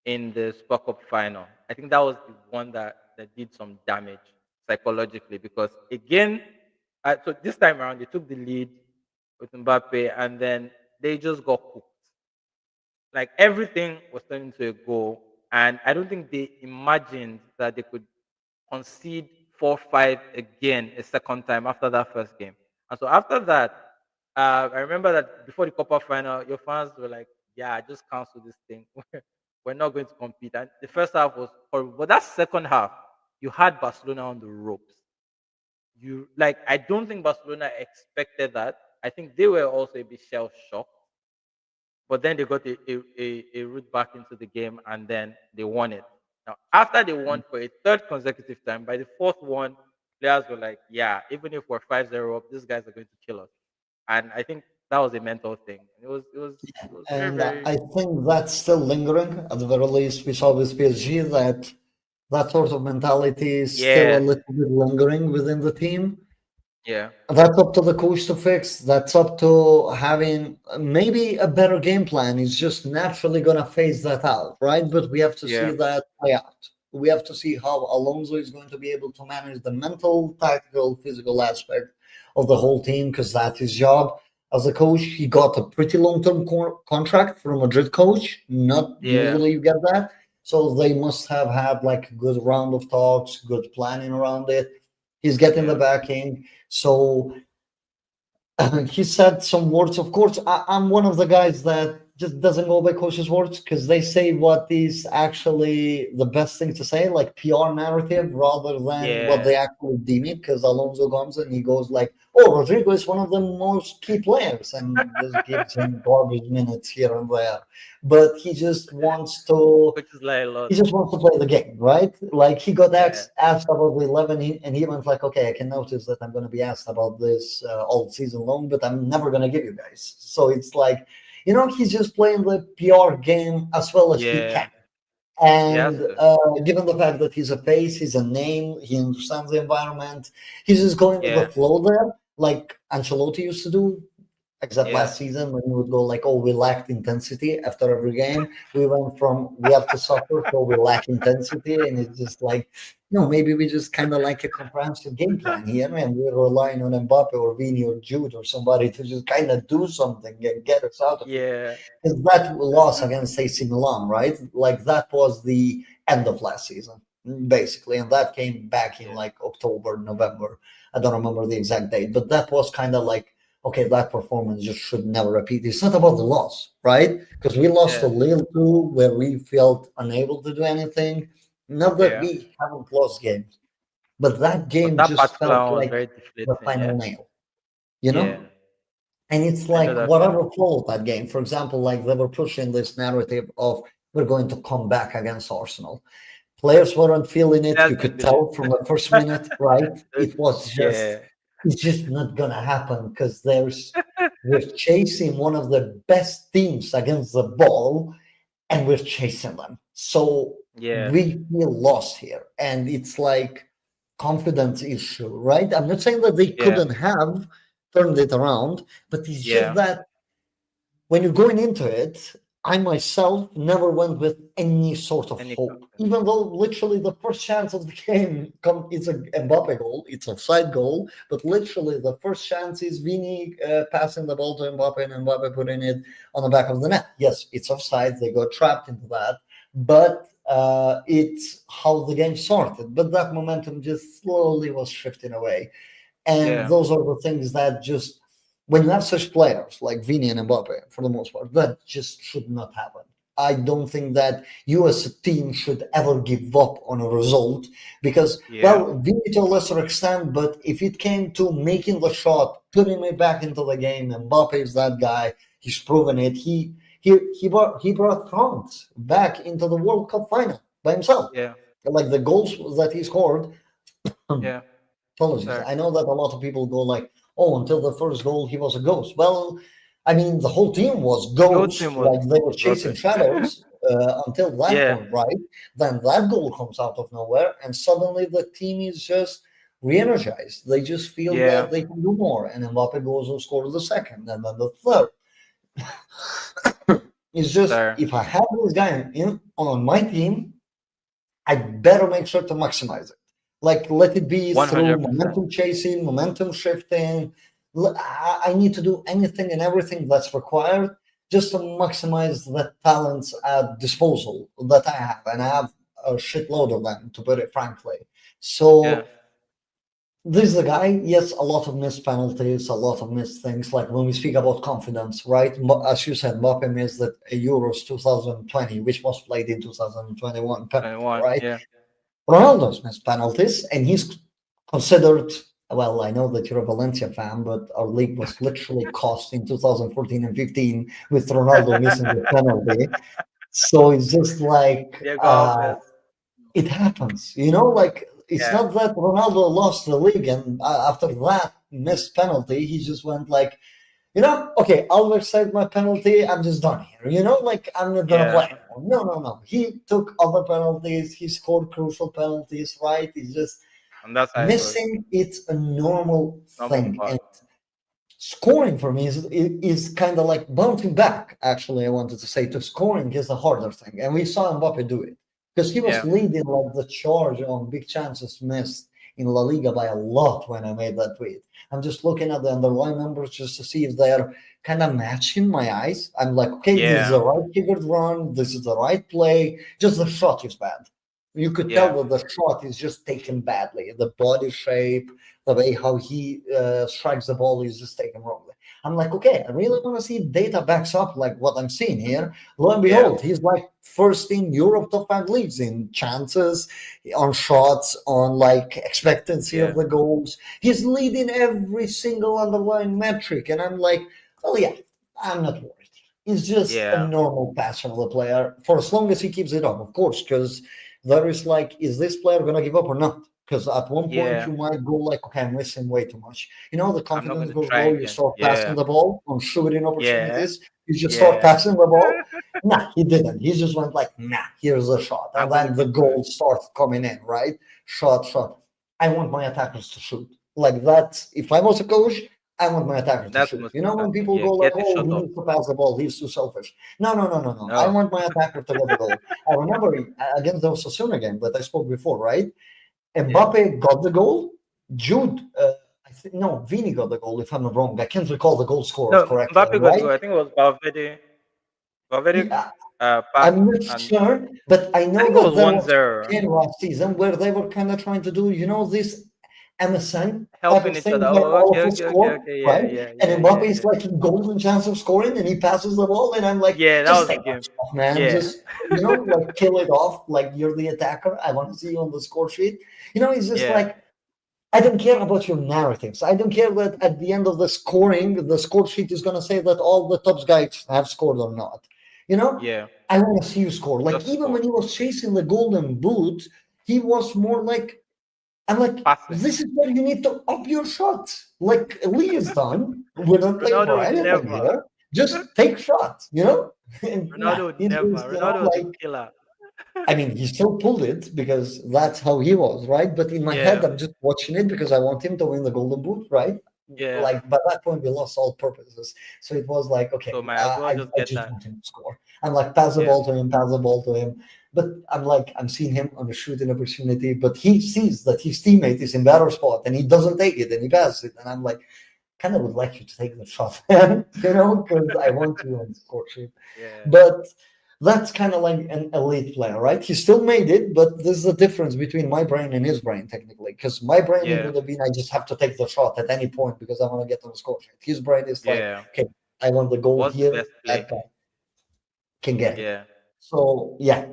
in the Super Cup final. I think that was the one that did some damage psychologically because again, so this time around they took the lead with Mbappe and then they just got cooked. Like everything was turned into a goal, and I don't think they imagined that they could concede 4-5 again a second time after that first game. And so after that, I remember that before the Copa final, your fans were like, "Yeah, just cancel this thing. We're not going to compete." And the first half was horrible, but that second half, you had Barcelona on the ropes. You like, I don't think Barcelona expected that. I think they were also a bit shell shocked, but then they got a route back into the game and then they won it. Now, after they won for a third consecutive time, by the fourth one, players were like, yeah, even if we're 5-0 up, these guys are going to kill us. And I think that was a mental thing. It was very, And very, I think that's still lingering. At the very least, we saw with PSG that that sort of mentality is still a yeah, little bit lingering within the team. yeah, That's up to the coach to fix. That's up to having maybe a better game plan. He's just naturally going to phase that out, right? But we have to see yeah, that play out. We have to see how Alonso is going to be able to manage the mental, tactical, physical aspect of the whole team because that's his job. As a coach, he got a pretty long-term contract for a Madrid coach. Not yeah, usually you get that. So they must have had like a good round of talks, good planning around it. He's getting the yeah, backing. So he said some words. Of course, I'm one of the guys that just doesn't go by coach's words because they say what is actually the best thing to say, like PR narrative, rather than what yeah, they actually deem it. Because Alonso comes and he goes like, "Oh, Rodrigo is one of the most key players," and just gives him garbage minutes here and there. But he just wants to which is like a lot. he just wants to play the game, right? Like he got Yeah, asked about the 11, and he went like, "Okay, I can notice that I'm going to be asked about this all season long, but I'm never going to give you guys." So it's like, he's just playing the PR game as well as he yeah, can. he has And to. given the fact that he's a face, he's a name, he understands the environment, he's just going with the Yeah, flow there, like Ancelotti used to do. Except yeah, last season when we would go like, oh, we lacked intensity after every game. We went from we have to suffer so we lack intensity, and it's just like, maybe we just kind of like a comprehensive game plan here, and we're relying on Mbappe or Vini or Jude or somebody to just kind of do something and get us out of here. yeah, Because that loss against AC Milan, right? Like that was the end of last season, basically, and that came back in yeah, like October, November. I don't remember the exact date, but that was kind of like, okay, that performance just should never repeat. It's not about the loss, right? Because we lost to yeah, Lille too, where we felt unable to do anything. Not that yeah. we haven't lost games, but that But game that just particular felt one was like very the deflating. final Yeah. nail, you Yeah. know? And it's I know like that feeling. whatever followed that game. For example, like they were pushing this narrative of we're going to come back against Arsenal. Players weren't feeling It it. You hasn't could been. tell from the first minute, right? It was just, Yeah. it's just not gonna happen because we're chasing one of the best teams against the ball, and we're chasing them. So Yeah. we feel lost here, and it's like confidence issue, right? I'm not saying that they Yeah. couldn't have turned it around, but it's just Yeah. that when you're going into it, I myself never went with any sort of Any hope, confidence. even though literally the first chance of the game it's a Mbappe goal, it's a side goal, but literally the first chance is Vini passing the ball to Mbappe and Mbappe putting it on the back of the net. Yes, it's offside, they got trapped into that, but it's how the game started. But that momentum just slowly was shifting away. And Yeah. those are the things that just, when you have such players like Vini and Mbappe, for the most part, that just should not happen. I don't think that you as a team should ever give up on a result because, Yeah. well, Vini to a lesser extent, but if it came to making the shot, putting it back into the game, Mbappe is that guy. He's proven it. He brought France back into the World Cup final by himself. Yeah. Like the goals that he scored, Yeah. apologies. Sorry. I know that a lot of people go like, "Oh, until the first goal, he was a ghost." Well, I mean, the whole team was The whole ghost, team like they were was chasing rubbish. shadows until that Yeah. point, right? Then that goal comes out of nowhere, and suddenly the team is just re-energized. They just feel Yeah. that they can do more, and Mbappe goes and scores the second, and then the third. It's just Sorry. if I have this guy on my team, I better make sure to maximize it. Like, let it be One through hundred percent. momentum chasing, momentum shifting. I need to do anything and everything that's required just to maximize the talents at disposal that I have. And I have a shitload of them, to put it frankly. Yeah. So, this is a guy, yes, a lot of missed penalties, a lot of missed things. Like when we speak about confidence, right? As you said, Mbappe missed the Euros 2020, which was played in 2021 penalty, 21. right? Yeah. Ronaldo's missed penalties, and he's considered. Well, I know that you're a Valencia fan, but our league was literally cost in 2014 and 15 with Ronaldo missing the penalty. So it's just like Yeah. Go it happens, Like it's Yeah. not that Ronaldo lost the league, and after that missed penalty, he just went like, okay, Albert saved my penalty. I'm just done here. Like I'm not gonna Yeah. play anymore. No, no, no. He took other penalties. He scored crucial penalties. Right? It's just And that's how it goes. missing. It's a normal Normal thing, part. and scoring for me is kind of like bouncing back. Actually, I wanted to say to scoring is a harder thing, and we saw Mbappe do it because he was Yeah. leading like the charge on big chances missed in La Liga by a lot when I made that tweet. I'm just looking at the underlying numbers just to see if they're kind of matching my eyes. I'm like, okay, this is Yeah. the right figured run, this is the right play. Just the shot is bad. You could tell Yeah. that the shot is just taken badly. The body shape, the way how he strikes the ball is just taken wrongly. I'm like, okay, I really want to see if data backs up like what I'm seeing here. Lo and Yeah. behold, he's like first in Europe top 5 leagues in chances, on shots, on like expectancy of Yeah. the goals. He's leading every single underlying metric. And I'm like, oh yeah, I'm not worried. He's just a Yeah. normal passer of the player for as long as he keeps it up, of course, because there is like, is this player going to give up or not? Because at one point Yeah. you might go like, okay, I'm missing way too much. The I'm not confidence gonna goes try low. You again. start passing Yeah. the ball on shooting Yeah. opportunities. You just start Yeah. passing the ball. Nah, he didn't. He just went like, nah, here's a shot. I'm And gonna then the keep going. goals start coming in, right? Shot, shot. I want my attackers to shoot. Like that. If I was a coach, I want my attackers to That's the shoot. most When important thing. people Yeah. go like, Get the oh, shot he off. needs to pass the ball, he's too selfish. No, no, no, no, no. I No. want my attacker to get the goal. I remember against the Osasuna game that I spoke before, right? Yeah. Mbappe got the goal. Jude, no, Vini got the goal, if I'm not wrong. I can't recall the goal scorers No, correctly, Mbappe got the right? goal. I think it was Valverde. Valverde Yeah, pass I'm not and sure, but I I know think it was that there one was zero. a game last season where they were kind of trying to do, this MSN type Helping of each other. thing where Oh, all okay, of us okay, okay, score, okay. Yeah, right? yeah, yeah, And yeah, Mbappe is yeah. like in golden chance of scoring and he passes the ball, and I'm like, Yeah, that just was the take that game. shot, man. Yeah. Just, like kill it off. Like you're the attacker. I want to see you on the score sheet. It's just Yeah. like, I don't care about your narratives. I don't care that at the end of the scoring, the score sheet is going to say that all the top guys have scored or not. You know, Yeah. I want to see you score. Like, Just even score. when he was chasing the golden boot, he was more like, I'm like, Passing. this is where you need to up your shots. Like Lee is done. We're not playing Ronaldo for would anything never. here. Just take shots, you know? And nah, Ronaldo would it never. was, Ronaldo was a like, killer. I mean, he still pulled it because that's how he was, right? But in my head, Yeah. I'm just watching it because I want him to win the Golden Boot, right? Yeah. Like by that point, we lost all purposes. So it was like, okay, So might as well just I get just that. want him to score. I'm like, pass the Yeah. ball to him, pass the ball to him. But I'm like, I'm seeing him on a shooting opportunity, but he sees that his teammate is in better spot and he doesn't take it and he passes it. And I'm like, kind of would like you to take the shot, you know, because I want you on the score sheet. Yeah. But that's kind of like an elite player, right? He still made it, but there's a difference between my brain and his brain, technically. Because my brain, it Yeah. would have been, I just have to take the shot at any point because I want to get on the score sheet. His brain is like, Yeah. okay, I want the goal What's the here, best that play? guy can get it. Yeah. So yeah,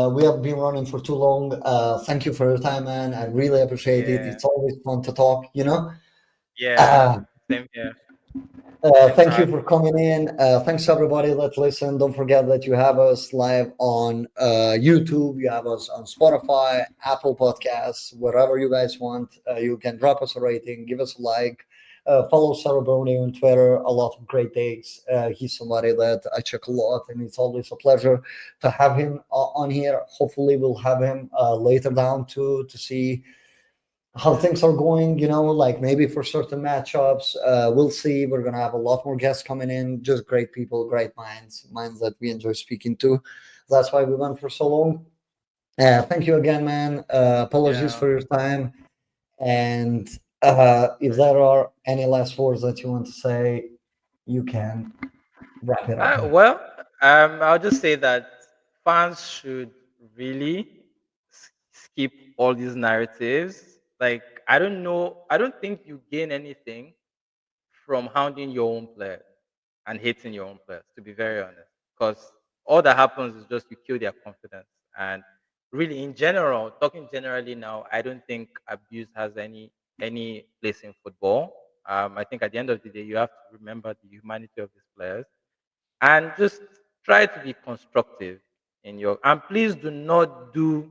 we have been running for too long. Thank you for your time, man. I really appreciate it. Yeah. It's always fun to talk, you know. Yeah. Uh, Same here. Thanks for Thank you having for me. coming in. Thanks everybody that listen. Don't forget that you have us live on YouTube. You have us on Spotify, Apple Podcasts, wherever you guys want. You can drop us a rating, give us a like, follow Cerebrone on Twitter. A lot of great takes. He's somebody that I check a lot, and it's always a pleasure to have him on here. Hopefully, we'll have him later down to see how things are going, you know, like maybe for certain matchups. We'll see. We're gonna have a lot more guests coming in, just great people, great minds that we enjoy speaking to. That's why we went for so long. Thank you again, man. Apologies Yeah. for your time. And if Right. there are any last words that you want to say, you can wrap it up. Well, I'll just say that fans should really skip all these narratives. Like, I don't know, I don't think you gain anything from hounding your own players and hating your own players, to be very honest. Because all that happens is just you kill their confidence. And really, in general, talking generally now, I don't think abuse has any place in football. I think at the end of the day, you have to remember the humanity of these players and just try to be constructive in your. And please do not do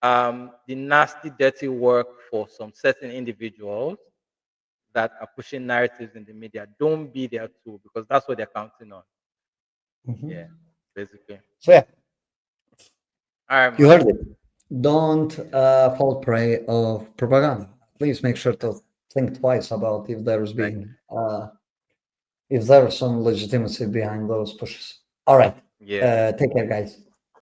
the nasty, dirty work for some certain individuals that are pushing narratives in the media. Don't be their tool because that's what they're counting on. Yeah, Mhm. basically. So yeah, All right, you man. heard it. Don't fall prey of propaganda. Please make sure to think twice about if there's Exactly. been if there's some legitimacy behind those pushes. All right. Yeah. Take care, guys.